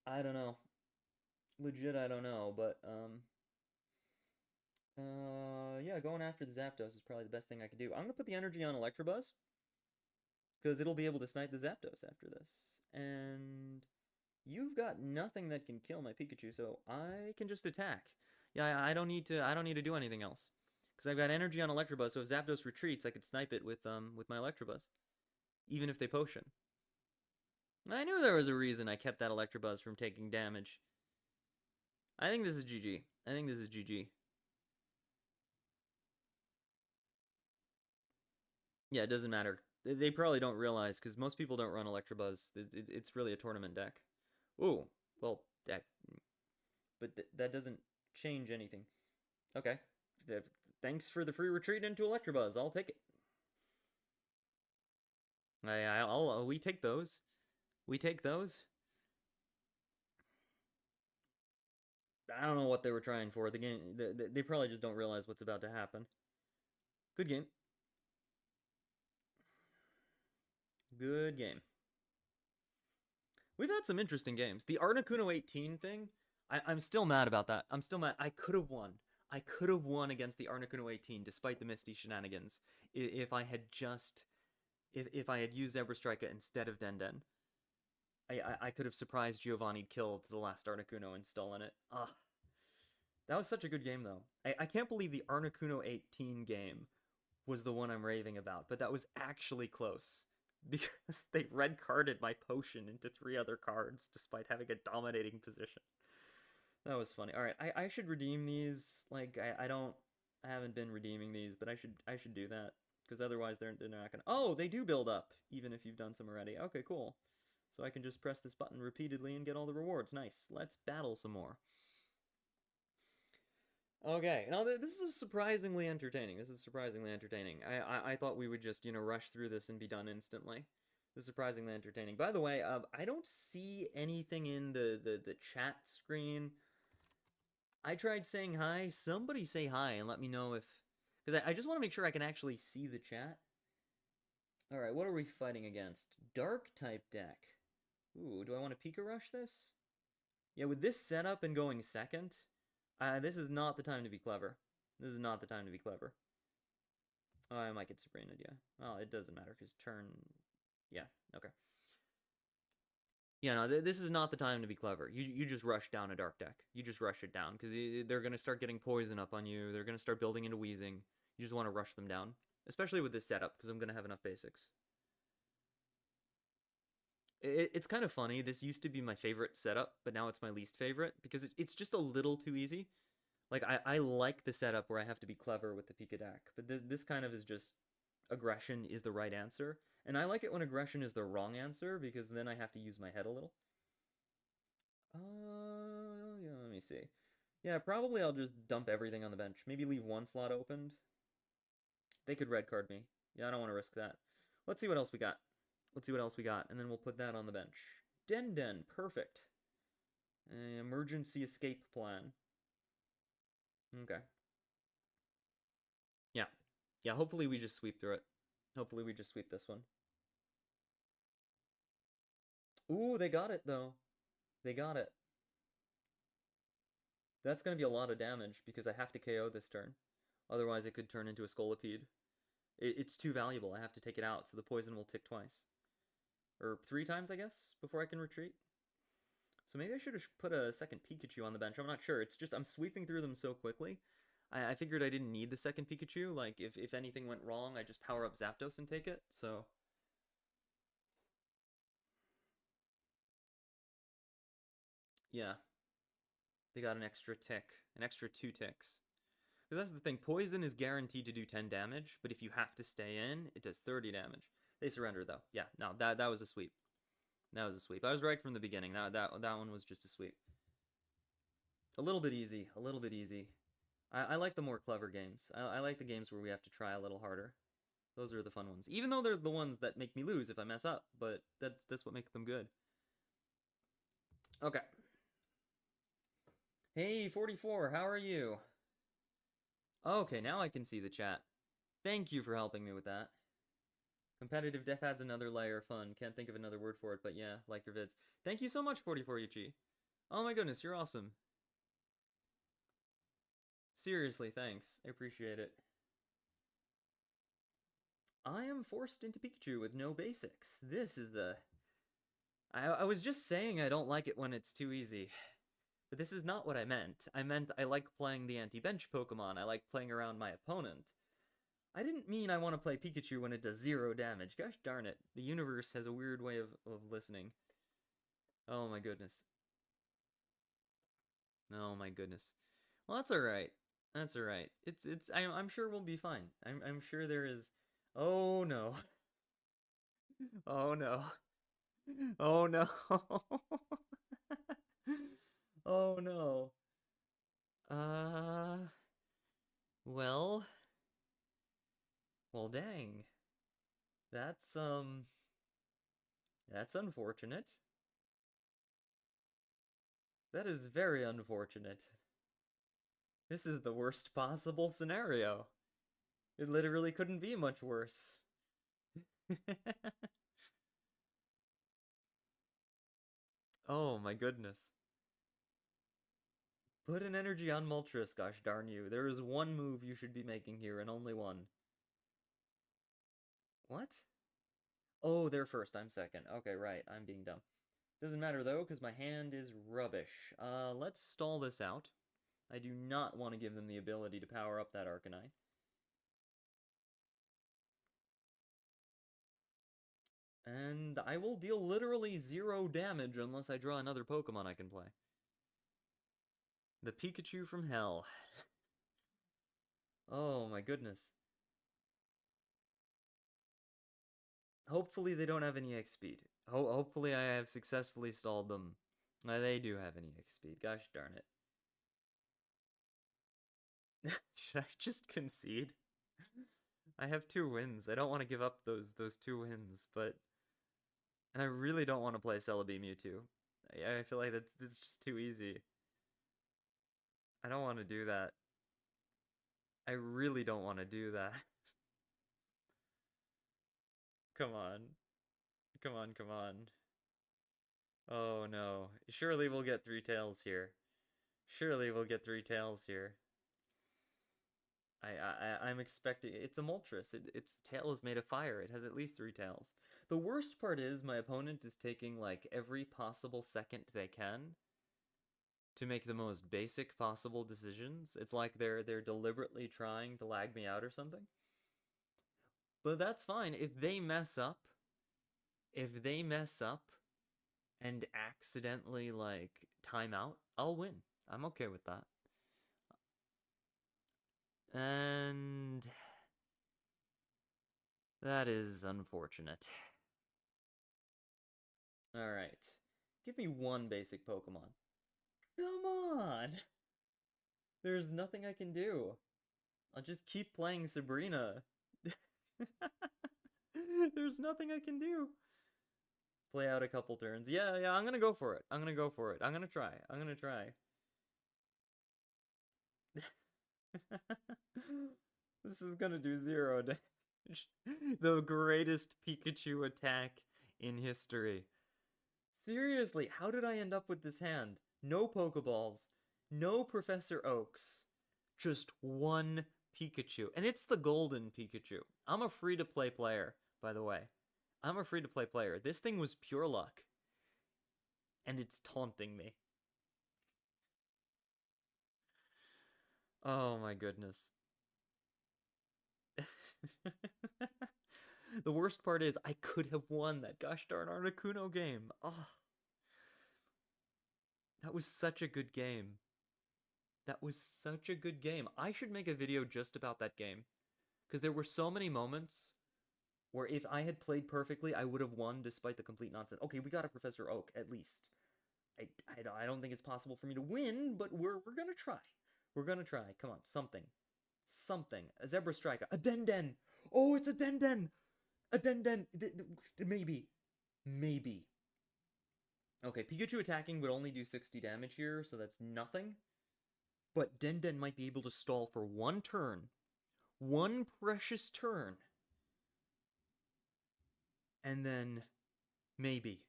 I don't know. Legit, I don't know, but, yeah, going after the Zapdos is probably the best thing I could do. I'm gonna put the energy on Electabuzz, because it'll be able to snipe the Zapdos after this. And you've got nothing that can kill my Pikachu, so I can just attack. Yeah, I don't need to do anything else. Because I've got energy on Electabuzz, so if Zapdos retreats, I could snipe it with my Electabuzz. Even if they potion. I knew there was a reason I kept that Electabuzz from taking damage. I think this is GG. I think this is GG. Yeah, it doesn't matter. They probably don't realize, because most people don't run Electabuzz. It's really a tournament deck. Ooh, well, but that doesn't change anything. Okay. Thanks for the free retreat into Electabuzz. I'll take it. We take those. We take those. I don't know what they were trying for. The game, they probably just don't realize what's about to happen. Good game. Good game. We've had some interesting games. The Articuno 18 thing, I'm still mad about that. I'm still mad. I could have won. I could have won against the Articuno 18 despite the Misty shenanigans if I had just if I had used Zebstrika instead of Denden. I could have surprised Giovanni killed the last Articuno and stolen it. Ugh. That was such a good game, though. I can't believe the Articuno 18 game was the one I'm raving about, but that was actually close. Because they red carded my potion into 3 other cards despite having a dominating position. That was funny. Alright, I should redeem these. Like, I haven't been redeeming these, but I should do that. Because otherwise they're not gonna... Oh, they do build up, even if you've done some already. Okay, cool. So I can just press this button repeatedly and get all the rewards. Nice. Let's battle some more. Okay, now this is surprisingly entertaining. This is surprisingly entertaining. I thought we would just, rush through this and be done instantly. This is surprisingly entertaining. By the way, I don't see anything in the chat screen. I tried saying hi. Somebody say hi and let me know if... Because I just want to make sure I can actually see the chat. Alright, what are we fighting against? Dark-type deck. Ooh, do I want to Pika Rush this? Yeah, with this setup and going second... this is not the time to be clever. This is not the time to be clever. Oh, I might get Sabrina'd, yeah. Well, it doesn't matter, because turn... Yeah, okay. Yeah, no, this is not the time to be clever. You just rush down a dark deck. You just rush it down, because they're going to start getting poison up on you. They're going to start building into wheezing. You just want to rush them down, especially with this setup, because I'm going to have enough basics. It's kind of funny. This used to be my favorite setup, but now it's my least favorite, because it's just a little too easy. Like, I like the setup where I have to be clever with the Pikadak, but this kind of is just aggression is the right answer. And I like it when aggression is the wrong answer, because then I have to use my head a little. Yeah, let me see. Yeah, probably I'll just dump everything on the bench. Maybe leave one slot opened. They could red card me. Yeah, I don't want to risk that. Let's see what else we got. Let's see what else we got, and then we'll put that on the bench. Den, perfect. Emergency escape plan. Okay. Yeah. Yeah, hopefully we just sweep through it. Hopefully we just sweep this one. Ooh, they got it, though. They got it. That's going to be a lot of damage, because I have to KO this turn. Otherwise, it could turn into a Scolipede. It's too valuable. I have to take it out, so the poison will tick twice. Or 3 times, I guess, before I can retreat. So maybe I should have put a second Pikachu on the bench. I'm not sure. It's just I'm sweeping through them so quickly. I figured I didn't need the second Pikachu. Like, if anything went wrong, I just power up Zapdos and take it. So, yeah. They got an extra tick. An extra 2 ticks. Because that's the thing. Poison is guaranteed to do 10 damage, but if you have to stay in, it does 30 damage. They surrender, though. Yeah, no, that was a sweep. That was a sweep. I was right from the beginning. That one was just a sweep. A little bit easy. A little bit easy. I like the more clever games. I like the games where we have to try a little harder. Those are the fun ones. Even though they're the ones that make me lose if I mess up, but that's what makes them good. Okay. Hey, 44, how are you? Okay, now I can see the chat. Thank you for helping me with that. Competitive def adds another layer of fun. Can't think of another word for it, but yeah, like your vids. Thank you so much, 44 Yuchi. Oh my goodness, you're awesome. Seriously, thanks. I appreciate it. I am forced into Pikachu with no basics. This is the... I was just saying I don't like it when it's too easy. But this is not what I meant. I meant I like playing the anti-bench Pokemon. I like playing around my opponent. I didn't mean I want to play Pikachu when it does 0 damage. Gosh darn it. The universe has a weird way of listening. Oh my goodness. Oh my goodness. Well, that's alright. That's alright. I'm sure we'll be fine. I'm sure there is... Oh no. Oh no. Oh no. Oh no. Uh... Well... Well, dang. That's That's unfortunate. That is very unfortunate. This is the worst possible scenario. It literally couldn't be much worse. Oh my goodness. Put an energy on Moltres, gosh darn you. There is one move you should be making here, and only one. What? Oh, they're first, I'm second. Okay, right, I'm being dumb. Doesn't matter though, because my hand is rubbish. Let's stall this out. I do not want to give them the ability to power up that Arcanine. And I will deal literally 0 damage unless I draw another Pokemon I can play. The Pikachu from hell. Oh my goodness. Hopefully they don't have any EX speed. Hopefully I have successfully stalled them. They do have any EX speed. Gosh darn it. Should I just concede? I have 2 wins. I don't want to give up those 2 wins, but... And I really don't want to play Celebi Mewtwo. I feel like that's just too easy. I don't want to do that. I really don't want to do that. Come on. Come on, come on. Oh no. Surely we'll get 3 tails here. Surely we'll get 3 tails here. I'm expecting... It's a Moltres. Its tail is made of fire. It has at least 3 tails. The worst part is my opponent is taking, like, every possible second they can to make the most basic possible decisions. It's like they're deliberately trying to lag me out or something. But that's fine. If they mess up and accidentally, like, time out, I'll win. I'm okay with that. And that is unfortunate. Alright. Give me one basic Pokemon. Come on! There's nothing I can do. I'll just keep playing Sabrina. There's nothing I can do. Play out a couple turns. Yeah, I'm gonna go for it. I'm gonna try. This is gonna do 0 damage. The greatest Pikachu attack in history. Seriously, how did I end up with this hand? No Pokeballs, no Professor Oaks, just one Pikachu. And it's the golden Pikachu. I'm a free-to-play player, by the way. I'm a free-to-play player. This thing was pure luck. And it's taunting me. Oh my goodness. The worst part is I could have won that gosh darn Articuno game. Oh. That was such a good game. That was such a good game. I should make a video just about that game. Because there were so many moments where if I had played perfectly, I would have won despite the complete nonsense. Okay, we got a Professor Oak, at least. I don't think it's possible for me to win, but we're gonna try. We're gonna try. Come on, something. Something. A Zebra Striker. A Denden! Oh, it's a Denden! A Denden! Maybe. Maybe. Okay, Pikachu attacking would only do 60 damage here, so that's nothing. But Denden might be able to stall for one turn. One precious turn. And then, maybe.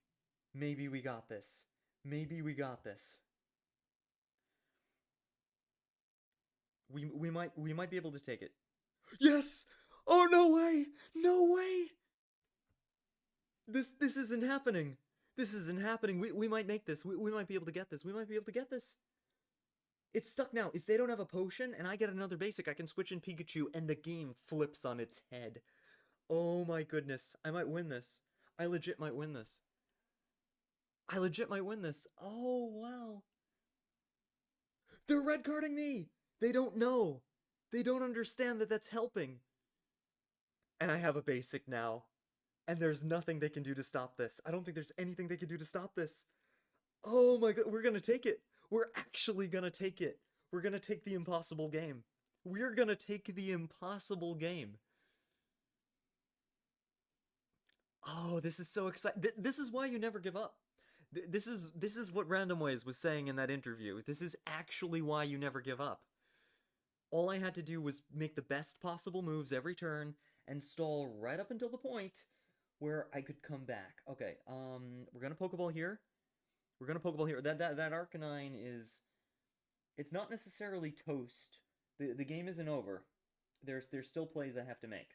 Maybe we got this. Maybe we got this. We might be able to take it. Yes! Oh, no way! No way! This isn't happening. This isn't happening. We might make this. We might be able to get this. We might be able to get this. It's stuck now. If they don't have a potion and I get another basic, I can switch in Pikachu and the game flips on its head. Oh my goodness. I might win this. I legit might win this. I legit might win this. Oh, wow. They're red carding me. They don't know. They don't understand that that's helping. And I have a basic now. And there's nothing they can do to stop this. I don't think there's anything they can do to stop this. Oh my god, we're gonna take it. We're actually gonna take it. We're gonna take the impossible game. We're gonna take the impossible game. Oh, this is so exciting. This is why you never give up. This is what Randomways was saying in that interview. This is actually why you never give up. All I had to do was make the best possible moves every turn and stall right up until the point where I could come back. Okay, we're gonna Pokeball here. We're gonna Pokeball here. That Arcanine is... It's not necessarily toast. The game isn't over. There's still plays I have to make.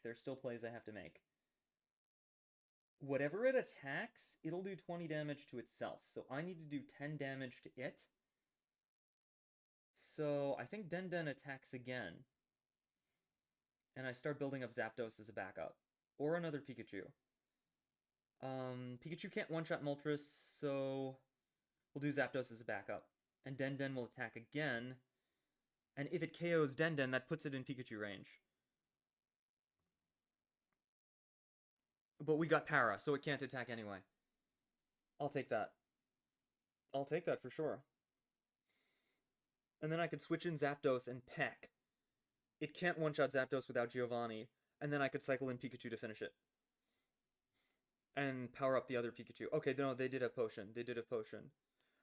Whatever it attacks, it'll do 20 damage to itself. So I need to do 10 damage to it. So I think Denden attacks again. And I start building up Zapdos as a backup. Or another Pikachu. Pikachu can't one-shot Moltres, so we'll do Zapdos as a backup. And Denden will attack again. And if it KOs Denden, that puts it in Pikachu range. But we got Para, so it can't attack anyway. I'll take that. I'll take that for sure. And then I could switch in Zapdos and Peck. It can't one-shot Zapdos without Giovanni. And then I could cycle in Pikachu to finish it. And power up the other Pikachu. Okay, no, they did have Potion.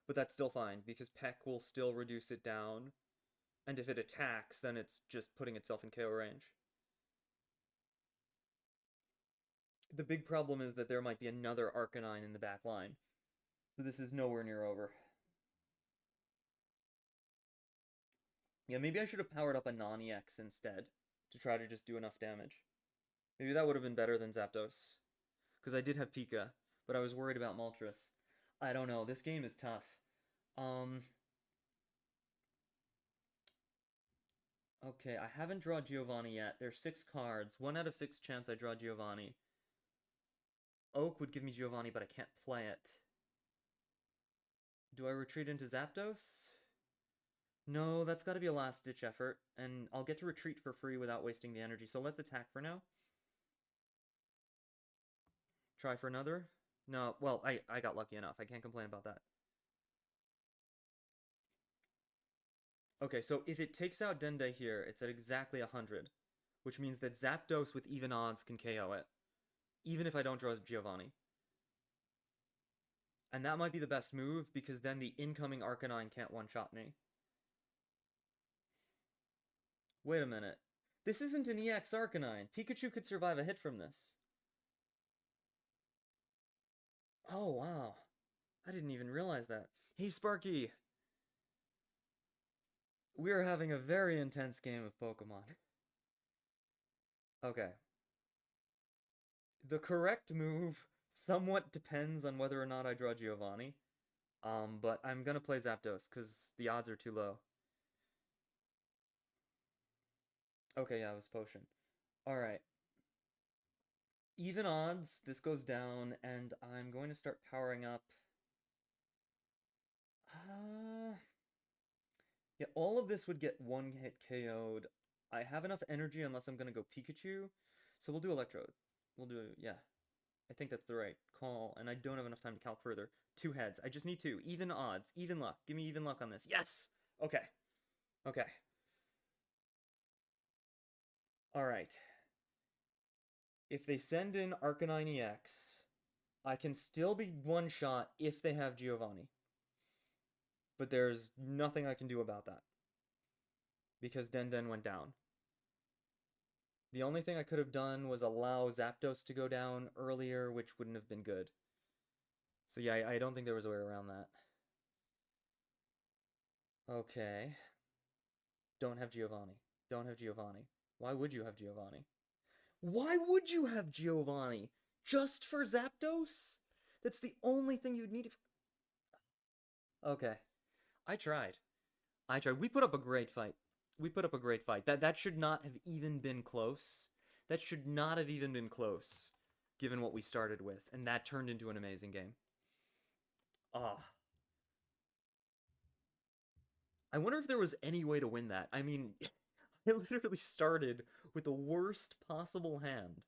But that's still fine, because Peck will still reduce it down. And if it attacks, then it's just putting itself in KO range. The big problem is that there might be another Arcanine in the back line. So this is nowhere near over. Yeah, maybe I should have powered up a Non-EX instead. to try to just do enough damage. Maybe that would have been better than Zapdos. Because I did have Pika, but I was worried about Moltres. I don't know. This game is tough. Um, okay, I haven't drawn Giovanni yet. There's 6 cards. 1 out of 6 chance I draw Giovanni. Oak would give me Giovanni, but I can't play it. Do I retreat into Zapdos? No, that's got to be a last-ditch effort, and I'll get to retreat for free without wasting the energy, so let's attack for now. Try for another? No, well, I got lucky enough. I can't complain about that. Okay, so if it takes out Dende here, it's at exactly 100, which means that Zapdos with even odds can KO it, even if I don't draw Giovanni. And that might be the best move, because then the incoming Arcanine can't one-shot me. Wait a minute. This isn't an EX Arcanine. Pikachu could survive a hit from this. Oh, wow. I didn't even realize that. Hey, Sparky! We are having a very intense game of Pokemon. Okay. The correct move somewhat depends on whether or not I draw Giovanni. But I'm gonna play Zapdos, because the odds are too low. Okay, yeah, it was Potion. Alright. Even odds, this goes down, and I'm going to start powering up. Yeah, all of this would get one hit KO'd. I have enough energy unless I'm gonna go Pikachu, so we'll do Electrode. We'll do, yeah. I think that's the right call, and I don't have enough time to calc further. 2 heads. I just need 2. Even odds. Even luck. Give me even luck on this. Yes! Okay. Okay. Alright. If they send in Arcanine EX, I can still be one-shot if they have Giovanni. But there's nothing I can do about that. Because Den went down. The only thing I could have done was allow Zapdos to go down earlier, which wouldn't have been good. So yeah, I don't think there was a way around that. Okay. Don't have Giovanni. Don't have Giovanni. Why would you have Giovanni? Why would you have Giovanni? Just for Zapdos? That's the only thing you'd need. Okay. I tried. I tried. We put up a great fight. We put up a great fight. That should not have even been close. That should not have even been close, given what we started with. And that turned into an amazing game. Ah. I wonder if there was any way to win that. I mean, I literally started with the worst possible hand.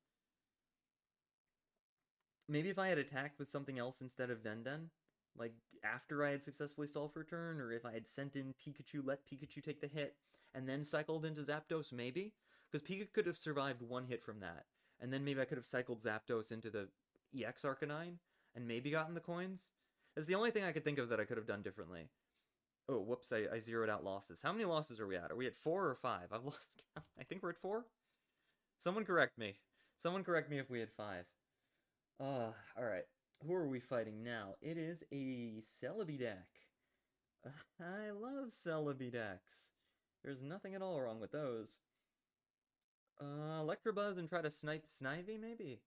Maybe if I had attacked with something else instead of Den, like after I had successfully stalled for a turn, or if I had sent in Pikachu, let Pikachu take the hit, and then cycled into Zapdos, maybe? Because Pika could have survived 1 hit from that, and then maybe I could have cycled Zapdos into the EX Arcanine, and maybe gotten the coins. That's the only thing I could think of that I could have done differently. Oh, whoops, I zeroed out losses. How many losses are we at? Are we at 4 or 5? I've lost count. I think we're at 4? Someone correct me. Someone correct me if we had 5. Alright. Who are we fighting now? It is a Celebi deck. I love Celebi decks. There's nothing at all wrong with those. Electabuzz and try to snipe Snivy, maybe?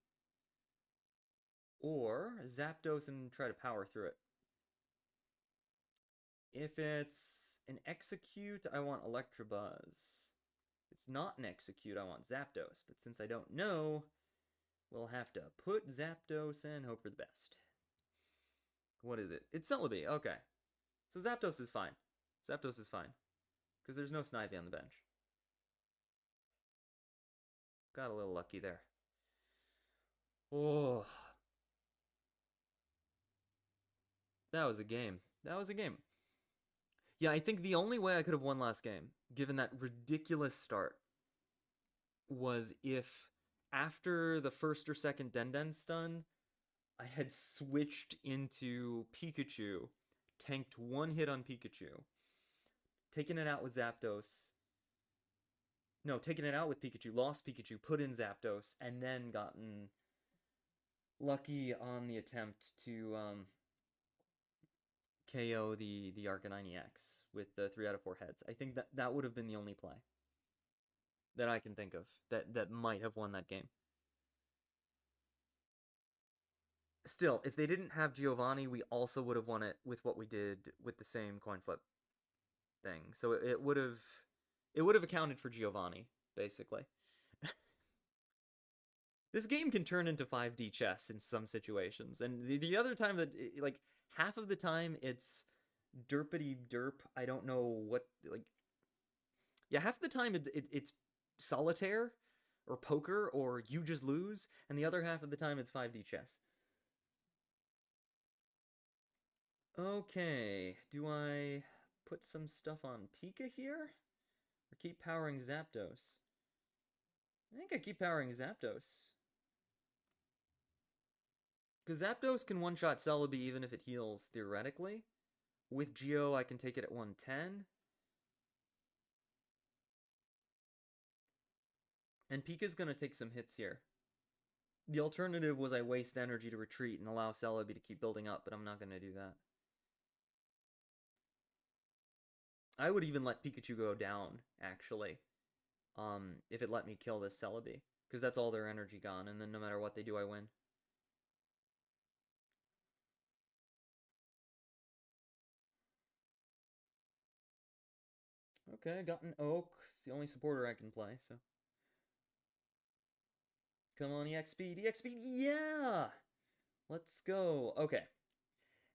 Or Zapdos and try to power through it. If it's an Execute, I want Electabuzz. If it's not an Execute, I want Zapdos. But since I don't know, we'll have to put Zapdos and hope for the best. What is it? It's Celebi. Okay. So Zapdos is fine. Zapdos is fine. Because there's no Snivy on the bench. Got a little lucky there. Oh. That was a game. That was a game. Yeah, I think the only way I could have won last game, given that ridiculous start, was if after the first or second Den stun, I had switched into Pikachu, tanked 1 hit on Pikachu, taken it out with Zapdos. No, taken it out with Pikachu, lost Pikachu, put in Zapdos, and then gotten lucky on the attempt to KO the Arcanine EX with the 3 out of 4 heads. I think that would have been the only play. that I can think of that might have won that game. Still, if they didn't have Giovanni, we also would have won it with what we did with the same coin flip thing. So it would have accounted for Giovanni, basically. This game can turn into 5D chess in some situations, and the other time that like half of the time it's derpity derp. I don't know what like yeah, half the time it's solitaire or poker or you just lose, and the other half of the time it's 5D chess. Okay, do I put some stuff on Pika here? Or keep powering Zapdos? I think I keep powering Zapdos. Because Zapdos can one-shot Celebi even if it heals, theoretically. With Geo, I can take it at 110. And Pika's gonna take some hits here. The alternative was I waste energy to retreat and allow Celebi to keep building up, but I'm not gonna do that. I would even let Pikachu go down, actually. If it let me kill this Celebi. Because that's all their energy gone, and then no matter what they do, I win. Okay, I got an Oak. It's the only supporter I can play, so. Come on, EX speed, EX speed, yeah! Let's go. Okay.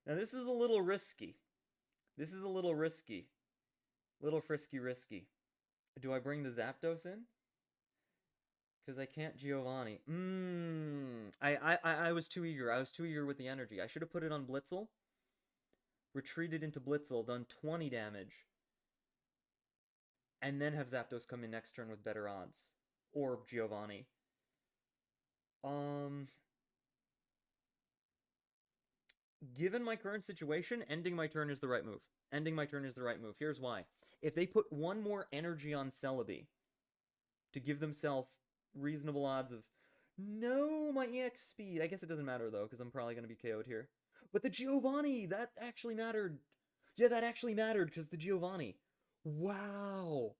Now this is a little risky. This is a little risky. Little frisky risky. Do I bring the Zapdos in? Because I can't Giovanni. I was too eager. I was too eager with the energy. I should have put it on Blitzel. Retreated into Blitzel, done 20 damage. And then have Zapdos come in next turn with better odds. Or Giovanni. Given my current situation, ending my turn is the right move. Ending my turn is the right move. Here's why. If they put one more energy on Celebi to give themselves reasonable odds of... No, my EX speed. I guess it doesn't matter, though, because I'm probably going to be KO'd here. But the Giovanni, that actually mattered. Yeah, that actually mattered, because the Giovanni. Wow.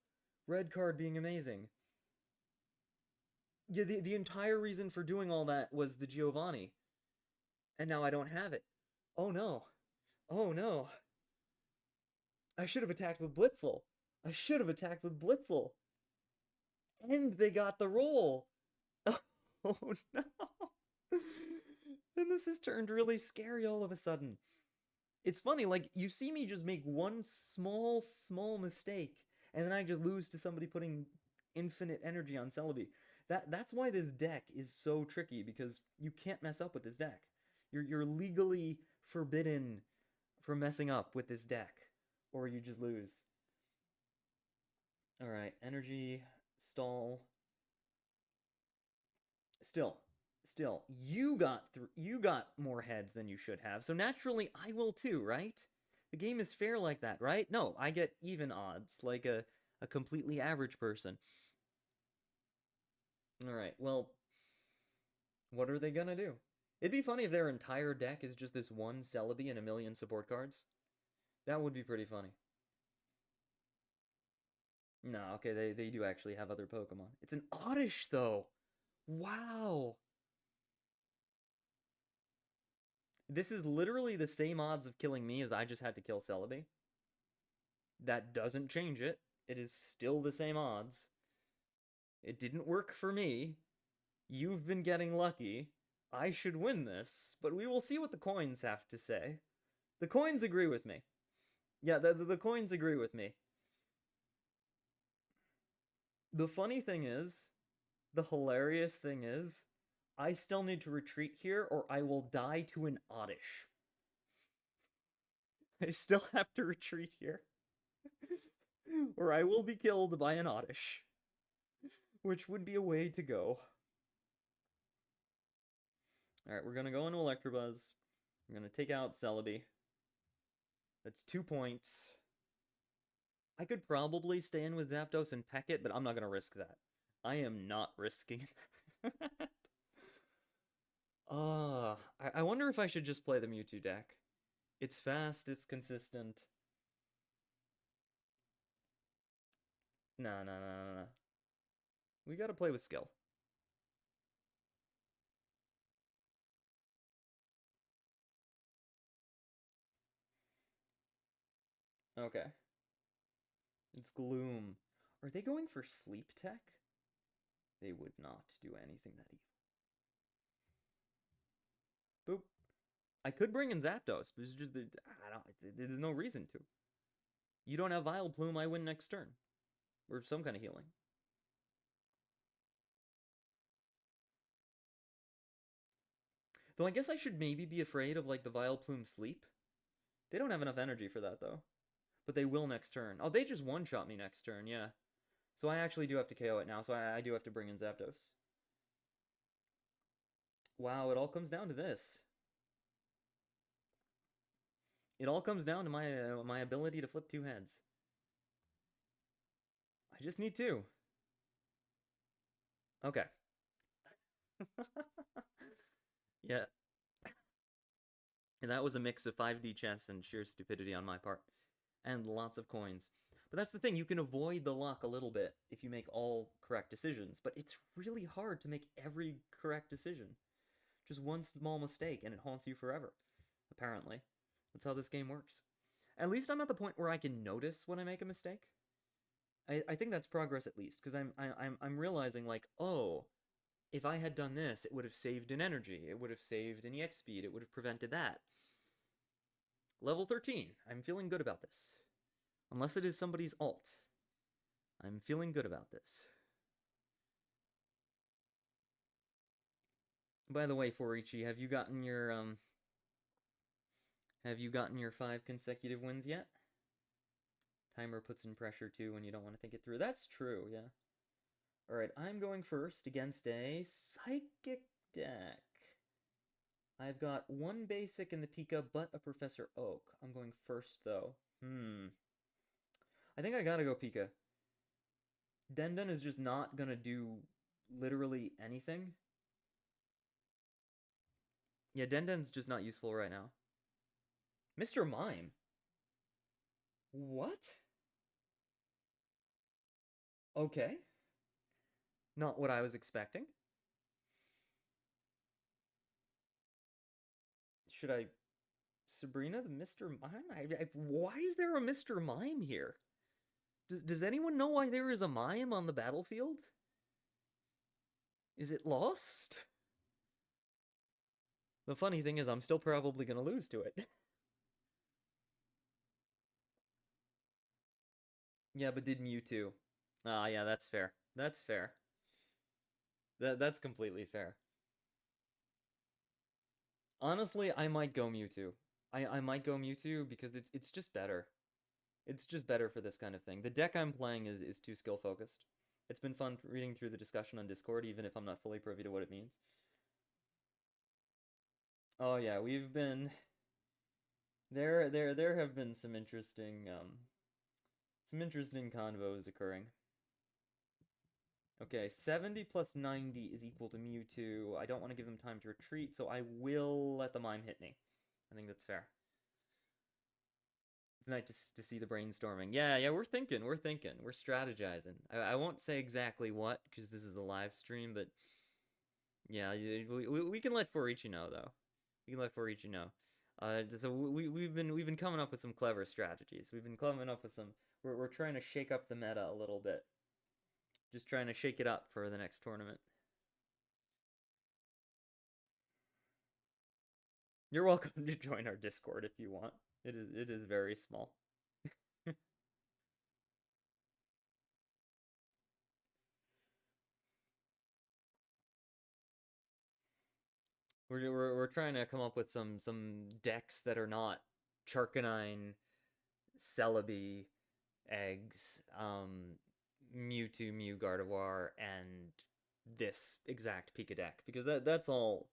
Red card being amazing. Yeah, the entire reason for doing all that was the Giovanni. And now I don't have it. Oh no. Oh no. I should have attacked with Blitzel. I should have attacked with Blitzel. And they got the roll. Oh no. And this has turned really scary all of a sudden. It's funny, like, you see me just make one small mistake, and then I just lose to somebody putting infinite energy on Celebi. That's why this deck is so tricky, because you can't mess up with this deck. You're legally forbidden from messing up with this deck, or you just lose. All right, energy stall. Still, you got more heads than you should have, so naturally I will too, right? The game is fair like that, right? No, I get even odds, like a completely average person. All right, well, what are they gonna do? It'd be funny if their entire deck is just this one Celebi and a million support cards. That would be pretty funny. No, okay, they do actually have other Pokemon. It's an Oddish, though. Wow. This is literally the same odds of killing me as I just had to kill Celebi. That doesn't change it. It is still the same odds. It didn't work for me. You've been getting lucky. I should win this, but we will see what the coins have to say. The coins agree with me. Yeah, the coins agree with me. The funny thing is, the hilarious thing is, I still need to retreat here or I will die to an Oddish. I still have to retreat here. Or I will be killed by an Oddish. Which would be a way to go. Alright, we're gonna go into Electabuzz. We're gonna take out Celebi. That's 2 points. I could probably stay in with Zapdos and peck it, but I'm not gonna risk that. I am not risking that. I wonder if I should just play the Mewtwo deck. It's fast, it's consistent. No. We gotta play with skill. Okay. It's gloom. Are they going for sleep tech? They would not do anything that evil. Boop. I could bring in Zapdos, but it's just there's no reason to. You don't have Vileplume, I win next turn. Or some kind of healing. Though I guess I should maybe be afraid of like the Vileplume sleep. They don't have enough energy for that though. But they will next turn. Oh, they just one-shot me next turn, yeah. So I actually do have to KO it now, so I do have to bring in Zapdos. Wow, it all comes down to this. It all comes down to my ability to flip two heads. I just need two. Okay. Yeah. And that was a mix of 5D chess and sheer stupidity on my part. And lots of coins. But that's the thing, you can avoid the luck a little bit if you make all correct decisions. But it's really hard to make every correct decision. Just one small mistake and it haunts you forever. Apparently. That's how this game works. At least I'm at the point where I can notice when I make a mistake. I think that's progress at least, because I'm realizing like, oh, if I had done this, it would have saved in energy, it would have saved in EX speed, it would have prevented that. Level 13. I'm feeling good about this. Unless it is somebody's alt. I'm feeling good about this. By the way, Forichi, have you gotten your 5 consecutive wins yet? Timer puts in pressure too when you don't want to think it through. That's true, yeah. Alright, I'm going first against a Psychic deck. I've got one basic in the Pika, but a Professor Oak. I'm going first, though. I think I gotta go Pika. Dendon is just not gonna do literally anything. Yeah, Dendon's just not useful right now. Mr. Mime? What? Okay. Not what I was expecting. Should I... Sabrina the Mr. Mime? Why is there a Mr. Mime here? Does anyone know why there is a mime on the battlefield? Is it lost? The funny thing is I'm still probably gonna lose to it. Yeah, but did Mewtwo. Ah, yeah, that's fair. That's fair. That's completely fair. Honestly, I might go Mewtwo. I might go Mewtwo because it's just better. It's just better for this kind of thing. The deck I'm playing is too skill focused. It's been fun reading through the discussion on Discord, even if I'm not fully privy to what it means. Oh yeah, we've been there have been some interesting convos occurring. Okay, 70 plus 90 is equal to Mewtwo. I don't want to give him time to retreat, so I will let the mime hit me. I think that's fair. It's nice to see the brainstorming. Yeah, we're thinking, we're strategizing. I won't say exactly what, because this is a live stream, but yeah, we can let Forichi know, though. We can let Forichi know. So we've been coming up with some clever strategies. We've been coming up with some... We're trying to shake up the meta a little bit. Just trying to shake it up for the next tournament. You're welcome to join our Discord if you want. It is very small. We're trying to come up with some decks that are not Charcanine, Celebi, Eggs, Mewtwo, Mew Gardevoir, and this exact Pika deck, because that's all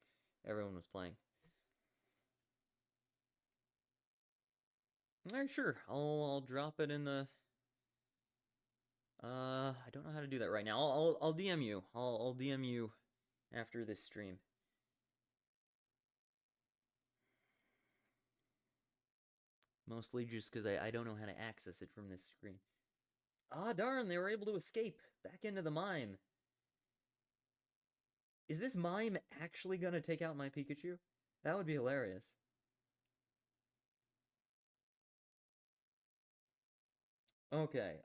everyone was playing. Alright, sure. I'll drop it in the... I don't know how to do that right now. I'll DM you. I'll DM you after this stream. Mostly just because I don't know how to access it from this screen. Ah, darn, they were able to escape back into the mime. Is this mime actually gonna take out my Pikachu? That would be hilarious. Okay,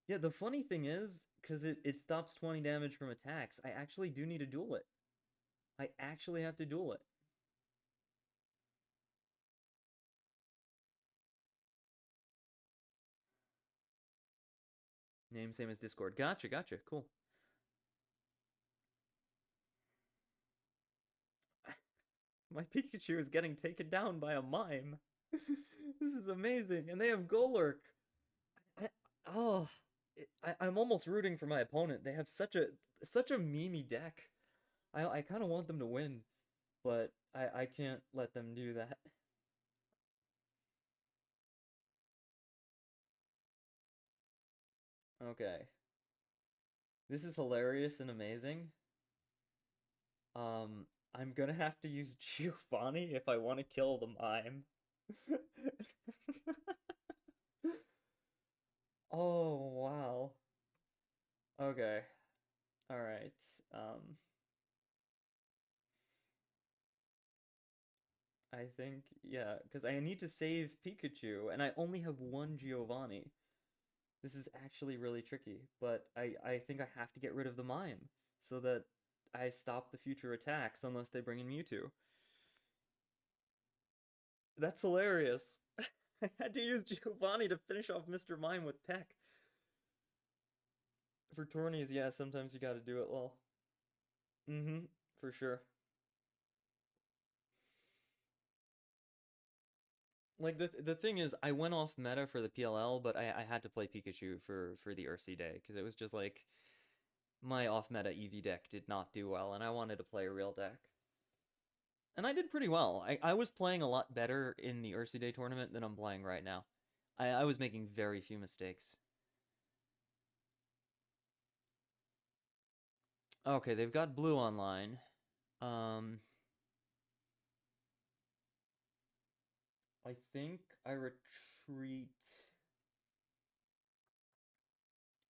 yeah, the funny thing is, because it stops 20 damage from attacks, I actually do need to duel it. I actually have to duel it. Name same as Discord. Gotcha, gotcha, cool. My Pikachu is getting taken down by a mime. This is amazing, and they have Golurk. I, oh, I'm almost rooting for my opponent. They have such a memey deck. I kind of want them to win, but I can't let them do that. Okay, this is hilarious and amazing. I'm gonna have to use Giovanni if I want to kill the mime. Oh, wow. Okay. All right. Um, I think, yeah, because I need to save Pikachu, and I only have one Giovanni. This is actually really tricky, but I think I have to get rid of the mime so that I stop the future attacks unless they bring in Mewtwo. That's hilarious. I had to use Giovanni to finish off Mr. Mime with Peck. For tourneys, yeah, sometimes you gotta do it well. Mm-hmm, for sure. Like the thing is, I went off meta for the PLL, but I had to play Pikachu for the Ursi day because it was just like my off meta EV deck did not do well, and I wanted to play a real deck. And I did pretty well. I was playing a lot better in the Ursi Day tournament than I'm playing right now. I was making very few mistakes. Okay, they've got blue online. Um, I think I retreat.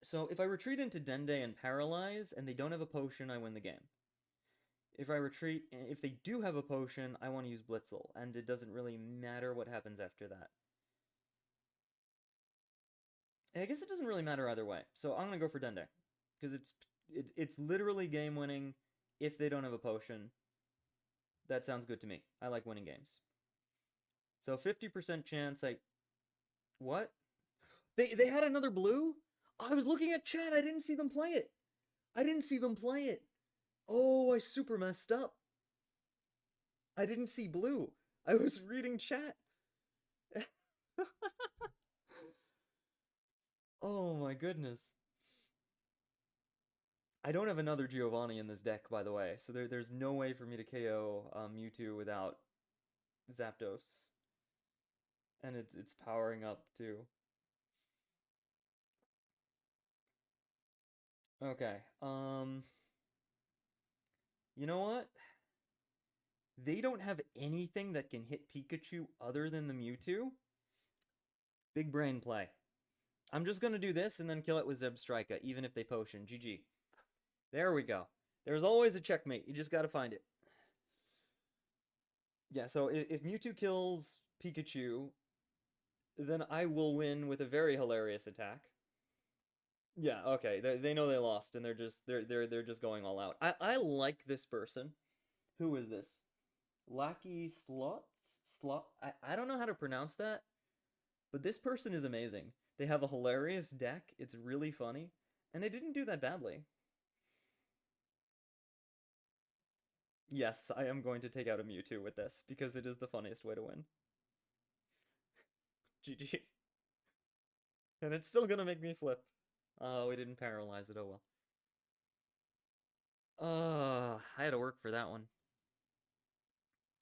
So if I retreat into Dende and Paralyze, and they don't have a potion, I win the game. If I retreat, if they do have a potion, I want to use Blitzel, and it doesn't really matter what happens after that. I guess it doesn't really matter either way. So I'm gonna go for Dende because it's literally game winning if they don't have a potion. That sounds good to me. I like winning games. So 50% chance I what? They had another blue? Oh, I was looking at chat. I didn't see them play it. I didn't see them play it. Oh, I super messed up. I didn't see blue. I was reading chat. Oh my goodness. I don't have another Giovanni in this deck, by the way, so there's no way for me to KO Mewtwo without Zapdos. And it's powering up too. Okay. You know what? They don't have anything that can hit Pikachu other than the Mewtwo. Big brain play. I'm just gonna do this and then kill it with Zebstrika, even if they potion. GG. There we go. There's always a checkmate. You just gotta find it. Yeah, so if Mewtwo kills Pikachu, then I will win with a very hilarious attack. Yeah, okay. They know they lost and they're just going all out. I like this person. Who is this? Lackey Slots? Slot I don't know how to pronounce that, but this person is amazing. They have a hilarious deck. It's really funny, and they didn't do that badly. Yes, I am going to take out a Mewtwo with this because it is the funniest way to win. GG. And it's still gonna make me flip. Oh, we didn't paralyze it. Oh well. I had to work for that one.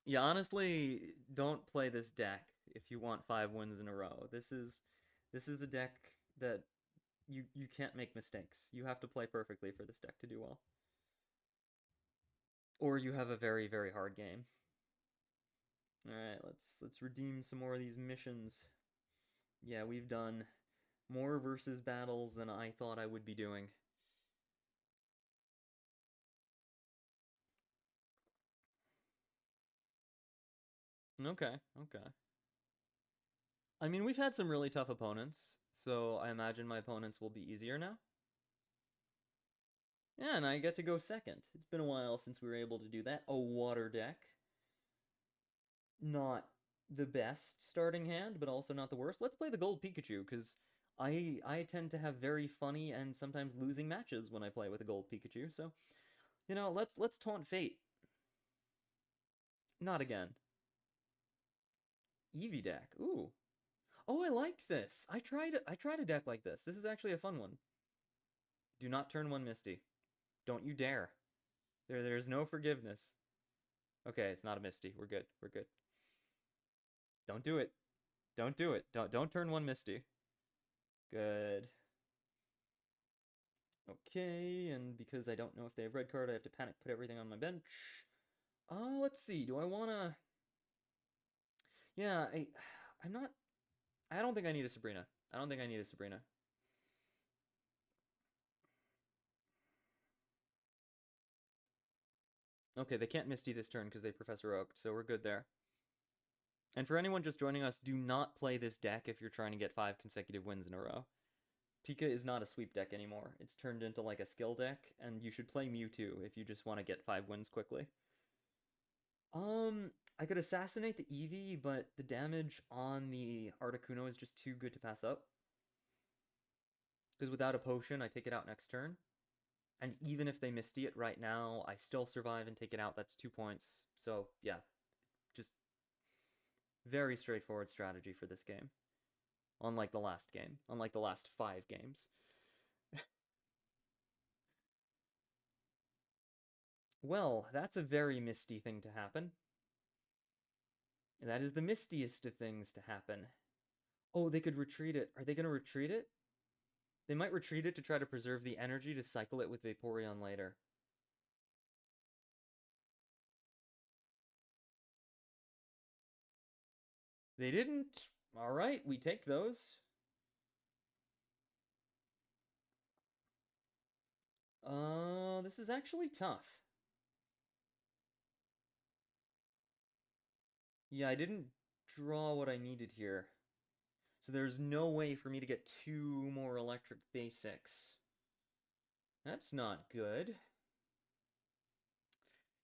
Yeah, honestly, don't play this deck if you want 5 wins in a row. This is a deck that you can't make mistakes. You have to play perfectly for this deck to do well. Or you have a very, very hard game. Alright, let's redeem some more of these missions. Yeah, we've done more versus battles than I thought I would be doing. Okay, okay. I mean, we've had some really tough opponents, so I imagine my opponents will be easier now. Yeah, and I get to go second. It's been a while since we were able to do that. A water deck. Not the best starting hand, but also not the worst. Let's play the gold Pikachu, because I tend to have very funny and sometimes losing matches when I play with a gold Pikachu, so you know, let's taunt fate. Not again. Eevee deck. Ooh. Oh, I like this. I tried a deck like this. This is actually a fun one. Do not turn one Misty. Don't you dare. There's no forgiveness. Okay, it's not a Misty. We're good. We're good. Don't do it. Don't do it. Don't turn one Misty. Good. Okay, and because I don't know if they have red card, I have to panic put everything on my bench. Let's see. Do I wanna? Yeah, I'm not. I don't think I need a Sabrina. I don't think I need a Sabrina. Okay, they can't Misty this turn because they Professor Oaked, so we're good there. And for anyone just joining us, do not play this deck if you're trying to get 5 consecutive wins in a row. Pika is not a sweep deck anymore. It's turned into like a skill deck, and you should play Mewtwo if you just want to get 5 wins quickly. I could assassinate the Eevee, but the damage on the Articuno is just too good to pass up. Because without a potion, I take it out next turn. And even if they Misty it right now, I still survive and take it out. That's 2 points. So, yeah. Just very straightforward strategy for this game. Unlike the last game. Unlike the last 5 games. Well, that's a very Misty thing to happen. That is the mistiest of things to happen. Oh, they could retreat it. Are they going to retreat it? They might retreat it to try to preserve the energy to cycle it with Vaporeon later. They didn't. Alright, we take those. This is actually tough. Yeah, I didn't draw what I needed here. So there's no way for me to get 2 more electric basics. That's not good.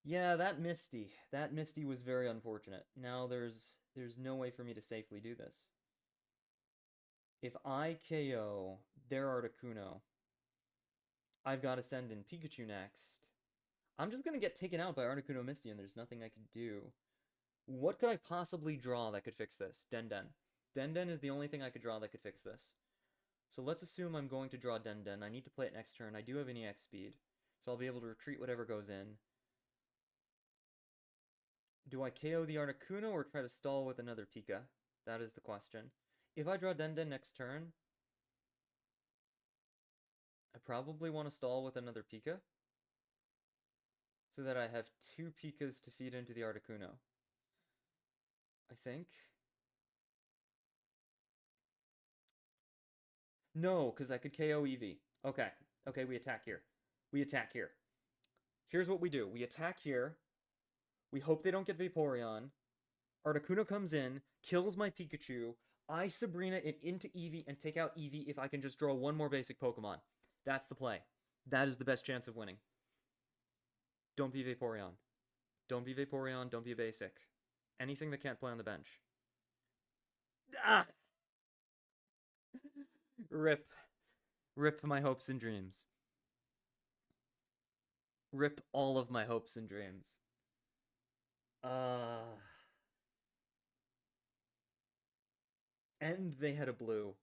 Yeah, that Misty. That Misty was very unfortunate. Now there's no way for me to safely do this. If I KO their Articuno, I've got to send in Pikachu next. I'm just going to get taken out by Articuno Misty, and there's nothing I can do. What could I possibly draw that could fix this? Den Den. Den Den is the only thing I could draw that could fix this. So let's assume I'm going to draw Den Den. I need to play it next turn. I do have an EX speed, so I'll be able to retreat whatever goes in. Do I KO the Articuno or try to stall with another Pika? That is the question. If I draw Den Den next turn, I probably want to stall with another Pika, so that I have 2 Pikas to feed into the Articuno. I think. No, because I could KO Eevee. Okay. Okay, we attack here. We attack here. Here's what we do. We attack here. We hope they don't get Vaporeon. Articuno comes in, kills my Pikachu. I Sabrina it into Eevee and take out Eevee if I can just draw 1 more basic Pokemon. That's the play. That is the best chance of winning. Don't be Vaporeon. Don't be Vaporeon. Don't be a basic. Anything that can't play on the bench. Ah! Rip. Rip my hopes and dreams. Rip all of my hopes and dreams. And they had a blue.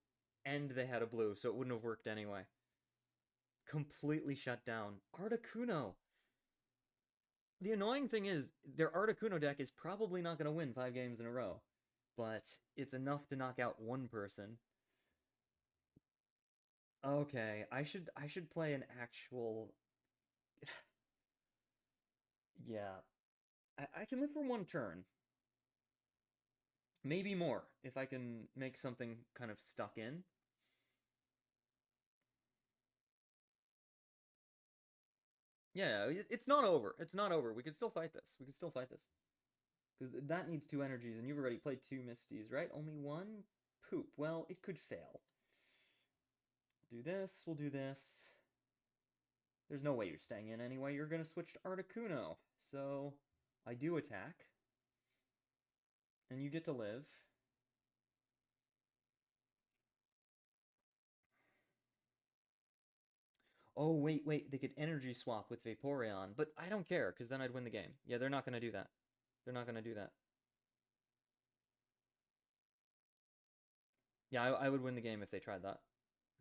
And they had a blue, so it wouldn't have worked anyway. Completely shut down. Articuno. The annoying thing is, their Articuno deck is probably not going to win 5 games in a row. But it's enough to knock out 1 person. Okay, I should play an actual... Yeah. I can live for 1 turn. Maybe more, if I can make something kind of stuck in. Yeah, it's not over. It's not over. We can still fight this. We can still fight this. Because that needs 2 energies, and you've already played 2 Misties, right? Only 1? Poop. Well, it could fail. Do this, we'll do this. There's no way you're staying in anyway. You're going to switch to Articuno. So, I do attack. And you get to live. Oh, wait, they could energy swap with Vaporeon. But I don't care, because then I'd win the game. Yeah, they're not going to do that. They're not going to do that. Yeah, I would win the game if they tried that.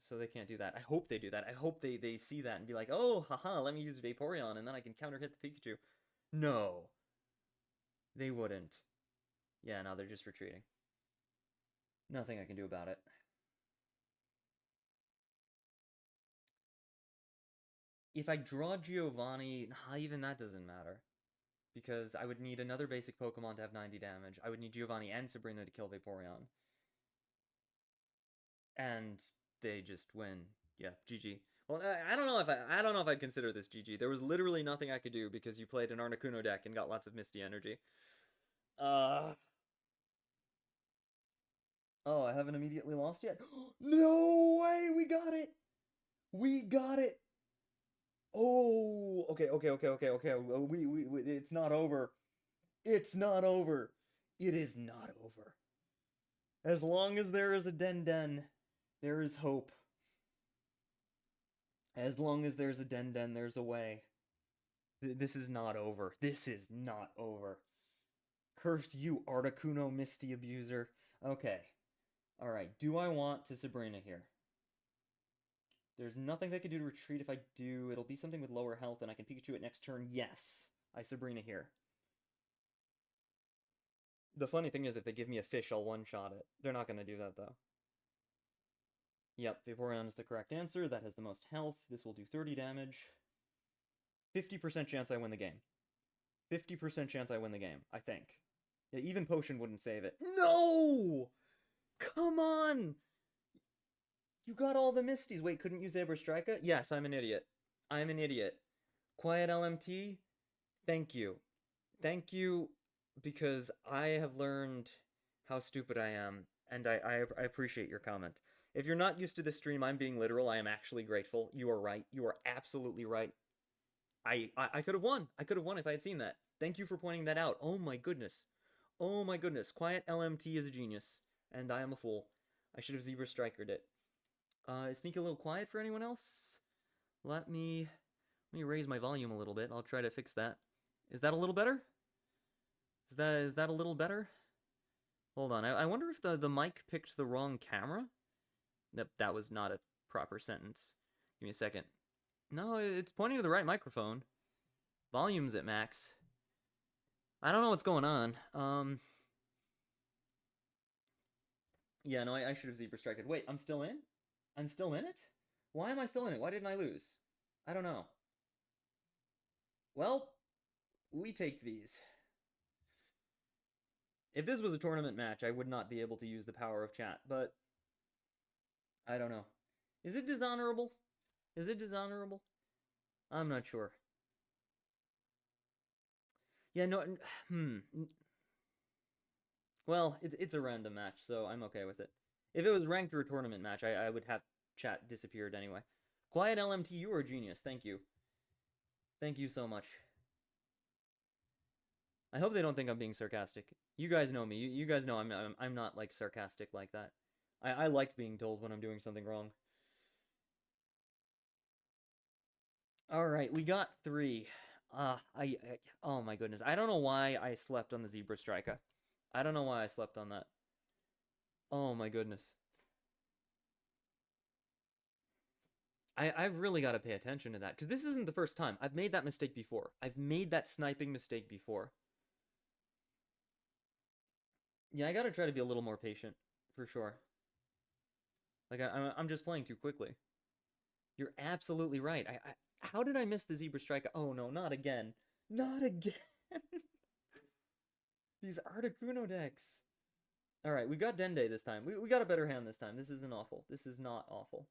So they can't do that. I hope they do that. I hope they see that and be like, oh, haha, let me use Vaporeon, and then I can counter-hit the Pikachu. No. They wouldn't. Yeah, no, they're just retreating. Nothing I can do about it. If I draw Giovanni, even that doesn't matter. Because I would need another basic Pokemon to have 90 damage. I would need Giovanni and Sabrina to kill Vaporeon. And they just win. Yeah, GG. Well, I don't know if I'd consider this GG. There was literally nothing I could do because you played an Articuno deck and got lots of Misty energy. Oh, I haven't immediately lost yet. No way, we got it. We got it. Oh, okay. We it's not over. It's not over. It is not over. As long as there is a Den, there is hope. As long as there's a Den, there's a way. This is not over. This is not over. Curse you, Articuno Misty abuser. Okay. Alright, do I want to Sabrina here? There's nothing they can do to retreat. If I do, it'll be something with lower health, and I can Pikachu it next turn. Yes, I Sabrina here. The funny thing is, if they give me a fish, I'll one-shot it. They're not going to do that, though. Yep, Vaporeon is the correct answer. That has the most health. This will do 30 damage. 50% chance I win the game. 50% chance I win the game, I think. Yeah, even Potion wouldn't save it. No! Come on! You got all the Misties. Wait, couldn't you Zebra Strika? Yes, I'm an idiot. I'm an idiot. Quiet LMT, thank you. Thank you, because I have learned how stupid I am, and I appreciate your comment. If you're not used to this stream, I'm being literal. I am actually grateful. You are right. You are absolutely right. I could have won. I could have won if I had seen that. Thank you for pointing that out. Oh my goodness. Oh my goodness. Quiet LMT is a genius, and I am a fool. I should have Zebra Strikered it. Sneak a little quiet for anyone else? Let me raise my volume a little bit. I'll try to fix that. Is that a little better? Is that a little better? Hold on. I wonder if the mic picked the wrong camera? That was not a proper sentence. Give me a second. No, it's pointing to the right microphone. Volume's at max. I don't know what's going on. Yeah, no, I should have Zebra Striked. Wait, I'm still in? I'm still in it? Why am I still in it? Why didn't I lose? I don't know. Well, we take these. If this was a tournament match, I would not be able to use the power of chat, but I don't know. Is it dishonorable? Is it dishonorable? I'm not sure. Yeah, no, Well, it's a random match, so I'm okay with it. If it was ranked through a tournament match, I would have chat disappeared anyway. Quiet LMT, you are a genius. Thank you. Thank you so much. I hope they don't think I'm being sarcastic. You guys know me. You guys know I'm not like sarcastic like that. I like being told when I'm doing something wrong. All right, we got 3. Oh my goodness. I don't know why I slept on the Zebra Strika. I don't know why I slept on that. Oh my goodness. I've really got to pay attention to that, because this isn't the first time. I've made that mistake before. I've made that sniping mistake before. Yeah, I gotta try to be a little more patient, for sure. Like, I'm just playing too quickly. You're absolutely right. How did I miss the Zebra Strike? Oh no, not again. Not again. These Articuno decks. Alright, we got Dende this time. We got a better hand this time. This isn't awful. This is not awful.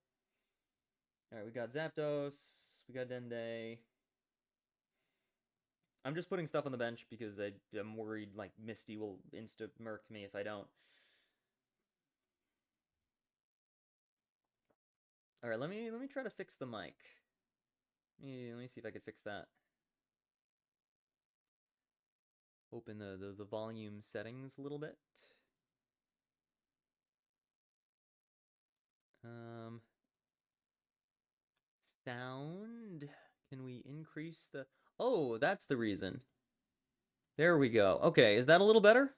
Alright, we got Zapdos. We got Dende. I'm just putting stuff on the bench because I'm worried, like, Misty will insta-murk me if I don't. Alright, let me try to fix the mic. Let me see if I could fix that. Open the volume settings a little bit. Sound. Can we increase the... Oh, that's the reason. There we go. Okay, is that a little better?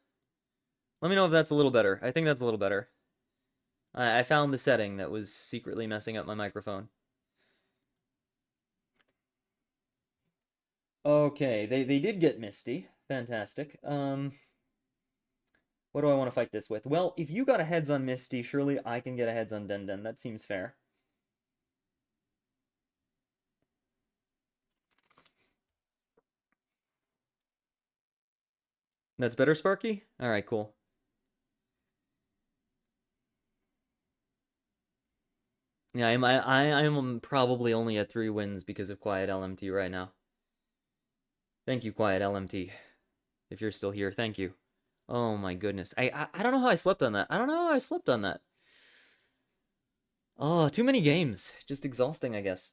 Let me know if that's a little better. I think that's a little better. I found the setting that was secretly messing up my microphone. Okay, they did get Misty. Fantastic. What do I want to fight this with? Well, if you got a heads on Misty, surely I can get a heads on Den. That seems fair. That's better, Sparky? Alright, cool. Yeah, I'm probably only at 3 wins because of Quiet LMT right now. Thank you, Quiet LMT. If you're still here, thank you. Oh my goodness. I don't know how I slept on that. I don't know how I slept on that. Oh, too many games. Just exhausting, I guess.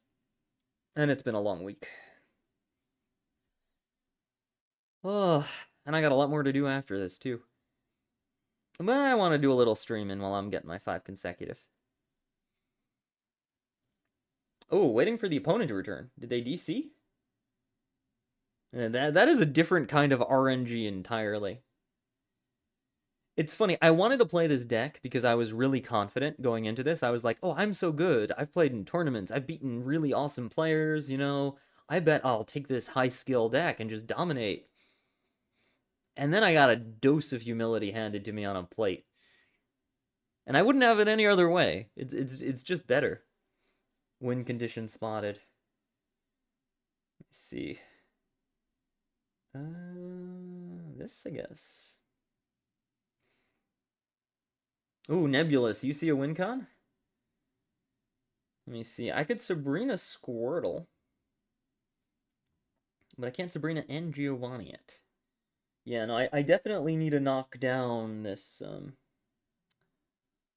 And it's been a long week. Oh, and I got a lot more to do after this, too. But I want to do a little streaming while I'm getting my 5 consecutive. Oh, waiting for the opponent to return. Did they DC? That is a different kind of RNG entirely. It's funny, I wanted to play this deck because I was really confident going into this. I was like, oh, I'm so good. I've played in tournaments. I've beaten really awesome players, you know. I bet I'll take this high-skill deck and just dominate. And then I got a dose of humility handed to me on a plate. And I wouldn't have it any other way. It's just better. Win condition spotted. Let's see. This, I guess. Ooh, Nebulous. You see a win con? Let me see. I could Sabrina Squirtle. But I can't Sabrina and Giovanni yet. Yeah, no, I definitely need to knock down this,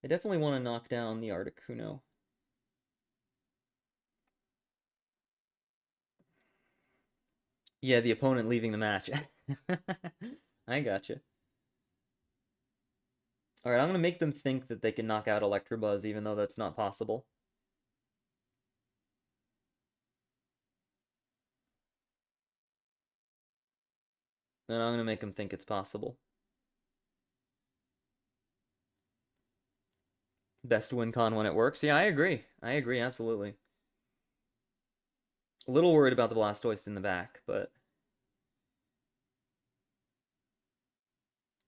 I definitely want to knock down the Articuno. Yeah, the opponent leaving the match. I gotcha. Alright, I'm gonna make them think that they can knock out Electabuzz, even though that's not possible. Then I'm gonna make them think it's possible. Best win con when it works. Yeah, I agree. I agree, absolutely. A little worried about the Blastoise in the back, but...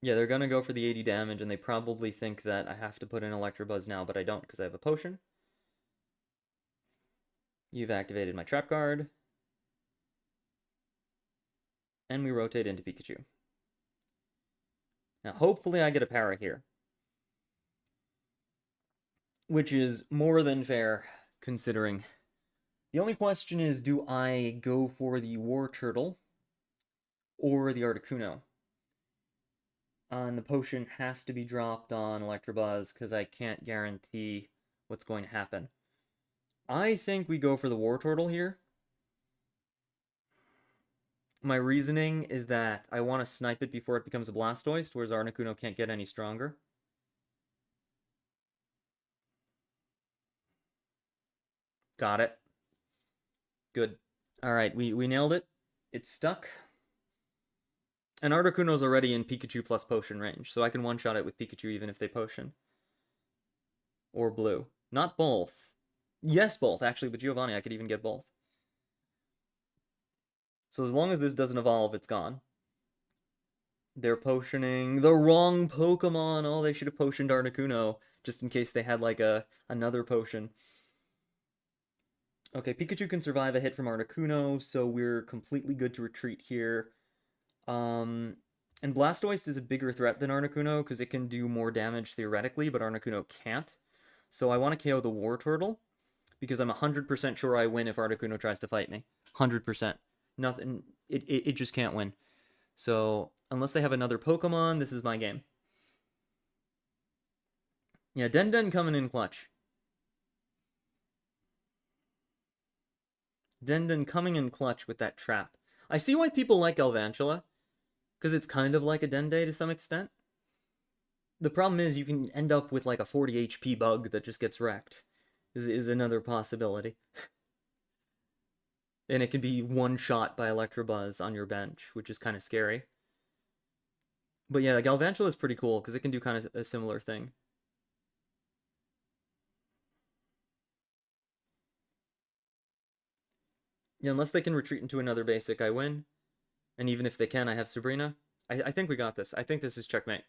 Yeah, they're gonna go for the 80 damage, and they probably think that I have to put in Electabuzz now, but I don't, because I have a potion. You've activated my trap card. And we rotate into Pikachu. Now, hopefully I get a para here. Which is more than fair, considering. The only question is, do I go for the War Turtle or the Articuno? And the potion has to be dropped on Electabuzz, because I can't guarantee what's going to happen. I think we go for the War Turtle here. My reasoning is that I want to snipe it before it becomes a Blastoise, whereas Articuno can't get any stronger. Got it. Good. Alright, we nailed it. It's stuck. And Articuno's already in Pikachu plus potion range, so I can one-shot it with Pikachu even if they potion. Or blue. Not both. Yes, both, actually, but Giovanni, I could even get both. So as long as this doesn't evolve, it's gone. They're potioning the wrong Pokemon. Oh, they should have potioned Articuno, just in case they had, like, another potion. Okay, Pikachu can survive a hit from Articuno, so we're completely good to retreat here. And Blastoise is a bigger threat than Articuno, because it can do more damage theoretically, but Articuno can't. So I want to KO the War Turtle, because I'm 100% sure I win if Articuno tries to fight me. 100%. Nothing. It just can't win. So unless they have another Pokemon, this is my game. Yeah, Den coming in clutch. Den coming in clutch with that trap. I see why people like Galvantula, because it's kind of like a Dende to some extent. The problem is you can end up with like a 40 HP bug that just gets wrecked, is another possibility. And it can be one shot by Electabuzz on your bench, which is kind of scary. But yeah, Galvantula is pretty cool because it can do kind of a similar thing. Yeah, unless they can retreat into another basic, I win. And even if they can, I have Sabrina. I think we got this. I think this is checkmate.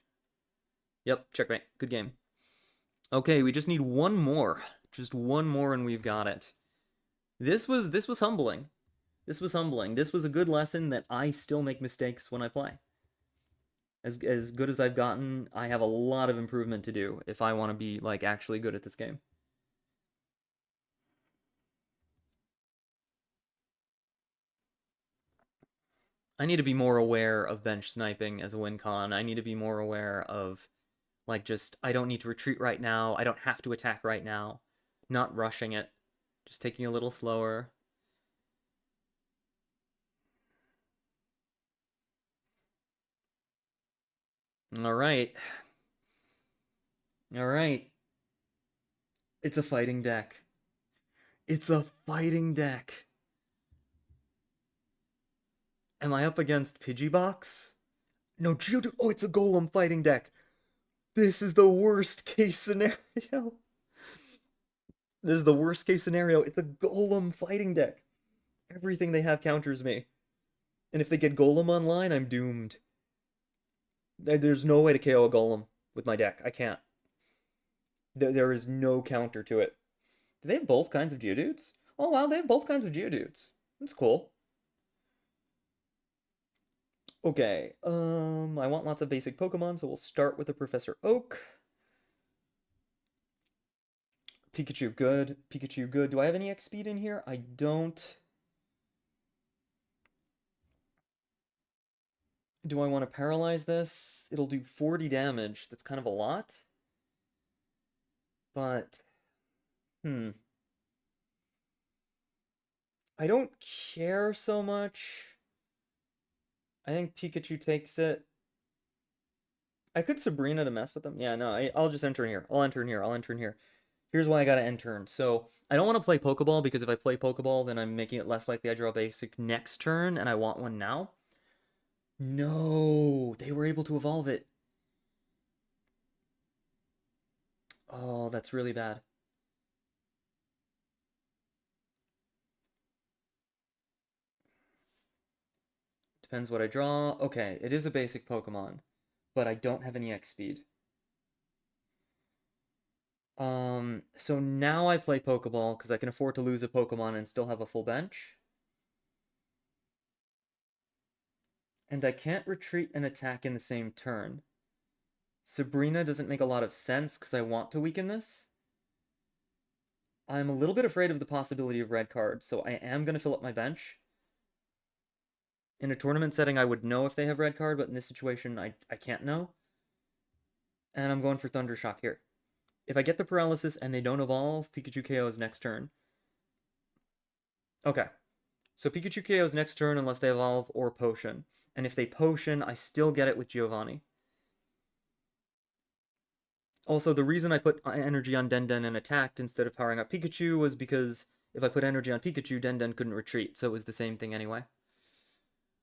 Yep, checkmate. Good game. Okay, we just need one more. Just one more and we've got it. This was humbling. This was humbling. This was a good lesson that I still make mistakes when I play. As good as I've gotten, I have a lot of improvement to do if I want to be like actually good at this game. I need to be more aware of bench sniping as a win con. I need to be more aware of, like, just, I don't need to retreat right now. I don't have to attack right now. Not rushing it. Just taking a little slower. Alright. Alright. It's a fighting deck. It's a fighting deck. Am I up against Pidgeybox? No, Geodude. Oh, it's a Golem fighting deck. This is the worst case scenario. This is the worst case scenario. It's a Golem fighting deck. Everything they have counters me. And if they get Golem online, I'm doomed. There's no way to KO a Golem with my deck. I can't. There is no counter to it. Do they have both kinds of Geodudes? Oh wow, they have both kinds of Geodudes. That's cool. Okay, I want lots of basic Pokemon, so we'll start with the Professor Oak. Pikachu, good. Pikachu, good. Do I have any X speed in here? I don't. Do I want to paralyze this? It'll do 40 damage. That's kind of a lot. But, I don't care so much. I think Pikachu takes it. I could Sabrina to mess with them. Yeah, no, I'll just enter in here. I'll enter in here. I'll enter in here. Here's why I gotta end turn. So, I don't want to play Pokeball, because if I play Pokeball, then I'm making it less likely I draw basic next turn, and I want one now. No, they were able to evolve it. Oh, that's really bad. Depends what I draw. Okay, it is a basic Pokemon, but I don't have any X speed. So now I play Pokeball because I can afford to lose a Pokemon and still have a full bench. And I can't retreat and attack in the same turn. Sabrina doesn't make a lot of sense because I want to weaken this. I'm a little bit afraid of the possibility of red cards, so I am going to fill up my bench. In a tournament setting, I would know if they have red card, but in this situation, I can't know. And I'm going for Thunder Shock here. If I get the paralysis and they don't evolve, Pikachu KOs next turn. Okay. So Pikachu KOs next turn unless they evolve or potion. And if they potion, I still get it with Giovanni. Also, the reason I put energy on Den and attacked instead of powering up Pikachu was because if I put energy on Pikachu, Den couldn't retreat, so it was the same thing anyway.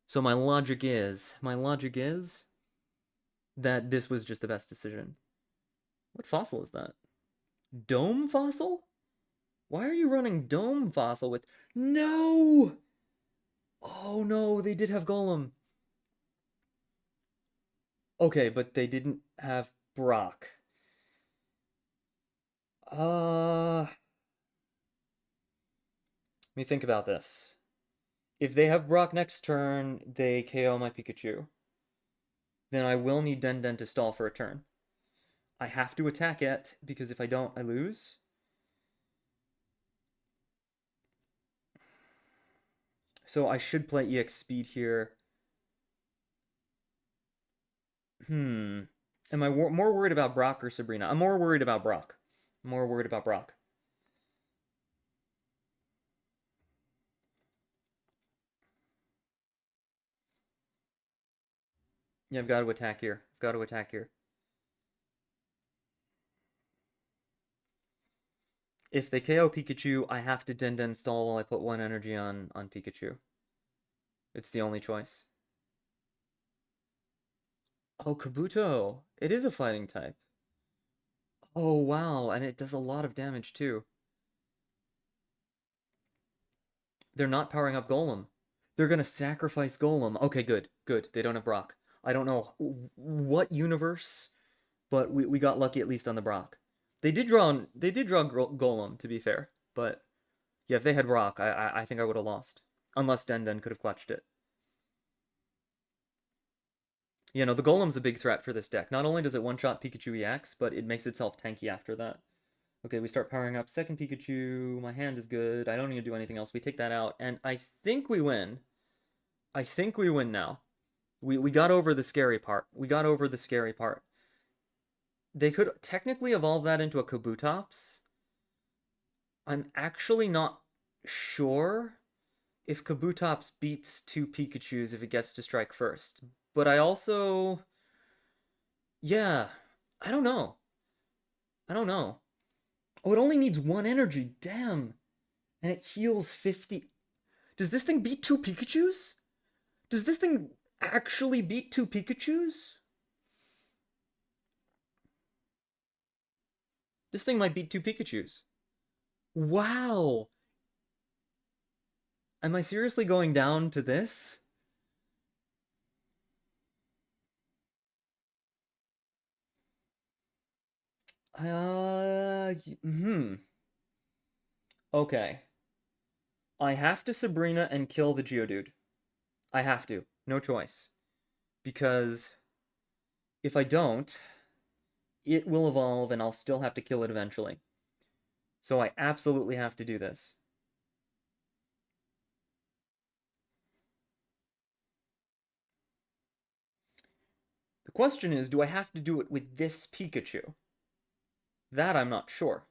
So my logic is that this was just the best decision. What fossil is that? Dome fossil? Why are you running Dome fossil with... No! Oh no, they did have Golem. Okay, but they didn't have Brock. Let me think about this. If they have Brock next turn, they KO my Pikachu. Then I will need Den to stall for a turn. I have to attack it, because if I don't, I lose. So I should play EX Speed here. Am I more worried about Brock or Sabrina? I'm more worried about Brock. More worried about Brock. Yeah, I've got to attack here. I've got to attack here. If they KO Pikachu, I have to Den stall while I put 1 energy on Pikachu. It's the only choice. Oh, Kabuto. It is a fighting type. Oh, wow. And it does a lot of damage, too. They're not powering up Golem. They're going to sacrifice Golem. Okay, good. Good. They don't have Brock. I don't know what universe, but we got lucky at least on the Brock. They did draw Golem, to be fair. But, yeah, if they had Brock, I think I would have lost. Unless Den could have clutched it. You know, the Golem's a big threat for this deck. Not only does it one-shot Pikachu EX, but it makes itself tanky after that. Okay, we start powering up second Pikachu. My hand is good. I don't need to do anything else. We take that out, and I think we win. I think we win now. We got over the scary part. We got over the scary part. They could technically evolve that into a Kabutops. I'm actually not sure if Kabutops beats 2 Pikachus if it gets to strike first. But I also... Yeah, I don't know. I don't know. Oh, it only needs 1 energy. Damn. And it heals 50. Does this thing beat 2 Pikachus? Does this thing actually beat 2 Pikachus? This thing might beat 2 Pikachus. Wow. Am I seriously going down to this? Okay. I have to Sabrina and kill the Geodude. I have to. No choice. Because if I don't, it will evolve and I'll still have to kill it eventually. So I absolutely have to do this. The question is, do I have to do it with this Pikachu? That I'm not sure.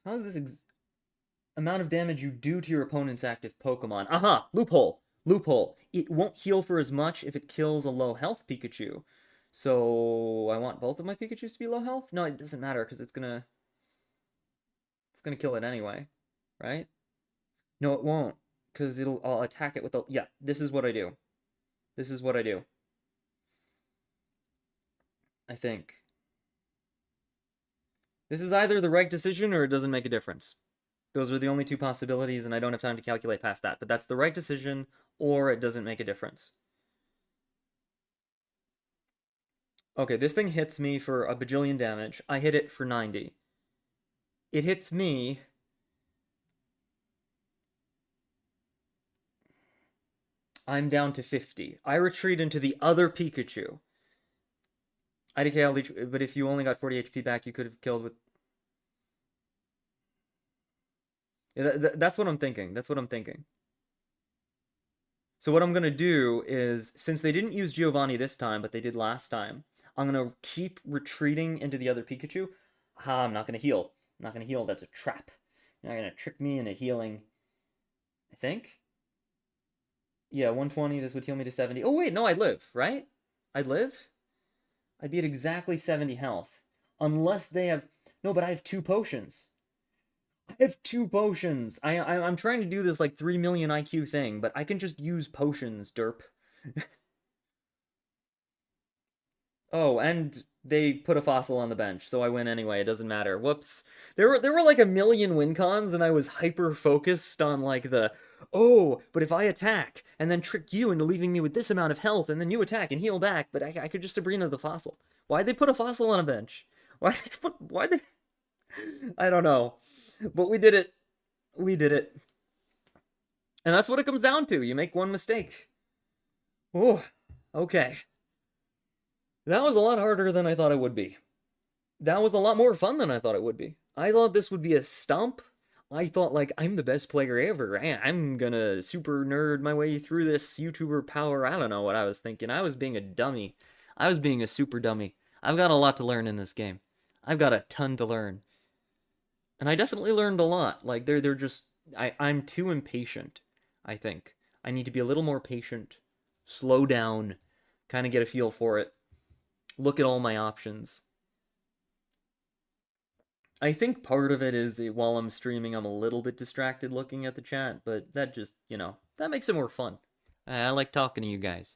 How is this amount of damage you do to your opponent's active Pokemon? Aha! Loophole! Loophole. It won't heal for as much if it kills a low health Pikachu. So I want both of my Pikachus to be low health? No, it doesn't matter because it's gonna kill it anyway, right? No, it won't because I'll attack it with the... Yeah, this is what I do. This is what I do. I think. This is either the right decision or it doesn't make a difference. Those are the only 2 possibilities, and I don't have time to calculate past that. But that's the right decision, or it doesn't make a difference. Okay, this thing hits me for a bajillion damage. I hit it for 90. It hits me... I'm down to 50. I retreat into the other Pikachu. IDK, but if you only got 40 HP back, you could have killed with... That's what I'm thinking. That's what I'm thinking. So what I'm going to do is, since they didn't use Giovanni this time, but they did last time, I'm going to keep retreating into the other Pikachu. I'm not going to heal. I'm not going to heal. That's a trap. You're not going to trick me into healing. I think? Yeah, 120. This would heal me to 70. Oh, wait. No, I'd live, right? I'd live? I'd be at exactly 70 health. Unless they have... No, but I have 2 potions. I have 2 potions. I'm trying to do this like 3 million IQ thing, but I can just use potions, derp. Oh, and they put a fossil on the bench, so I win anyway. It doesn't matter. Whoops. There were like a million win cons, and I was hyper focused on like the, oh, but if I attack and then trick you into leaving me with this amount of health, and then you attack and heal back, but I could just Sabrina the fossil. Why'd they put a fossil on a bench? Why'd they? I don't know. But we did it. We did it. And that's what it comes down to. You make one mistake. Oh, okay. That was a lot harder than I thought it would be. That was a lot more fun than I thought it would be. I thought this would be a stump. I thought, like, I'm the best player ever. I'm gonna super nerd my way through this YouTuber power. I don't know what I was thinking. I was being a dummy. I was being a super dummy. I've got a lot to learn in this game. I've got a ton to learn. And I definitely learned a lot. Like, they're just... I'm too impatient, I think. I need to be a little more patient. Slow down. Kind of get a feel for it. Look at all my options. I think part of it is while I'm streaming, I'm a little bit distracted looking at the chat, but that just, that makes it more fun. I like talking to you guys.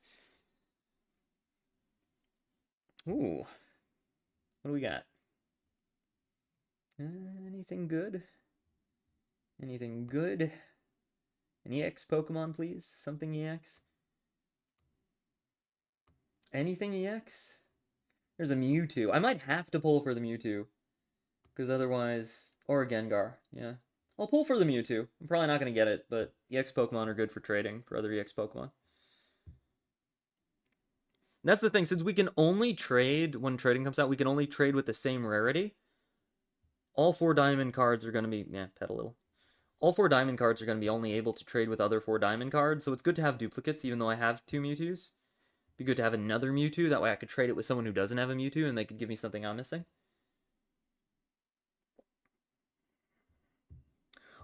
Ooh. What do we got? Anything good? Anything good? An EX Pokemon, please? Something EX? Anything EX? There's a Mewtwo. I might have to pull for the Mewtwo. Because otherwise... Or a Gengar, yeah. I'll pull for the Mewtwo. I'm probably not going to get it, but EX Pokemon are good for trading for other EX Pokemon. That's the thing, since we can only trade, when trading comes out, we can only trade with the same rarity. All 4 diamond cards are going to be... pet a little. All 4 diamond cards are going to be only able to trade with other 4 diamond cards, so it's good to have duplicates, even though I have 2 Mewtwo's. Be good to have another Mewtwo, that way I could trade it with someone who doesn't have a Mewtwo, and they could give me something I'm missing.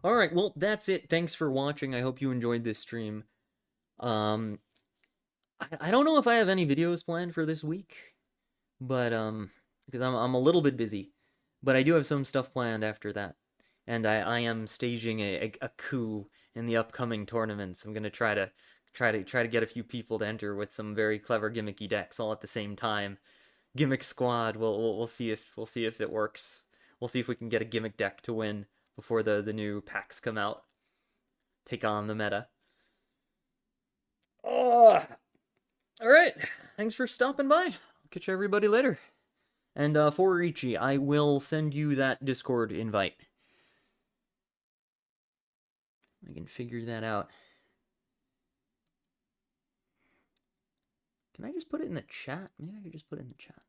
Alright, well, that's it. Thanks for watching. I hope you enjoyed this stream. I don't know if I have any videos planned for this week, but, because I'm a little bit busy. But I do have some stuff planned after that. And I am staging a coup in the upcoming tournaments. I'm gonna try to get a few people to enter with some very clever gimmicky decks all at the same time. Gimmick squad. We'll see if it works. We'll see if we can get a gimmick deck to win before the new packs come out. Take on the meta. Oh, all right. Thanks for stopping by. I'll catch everybody later. And for Richie, I will send you that Discord invite. I can figure that out. Can I just put it in the chat? Maybe I could just put it in the chat.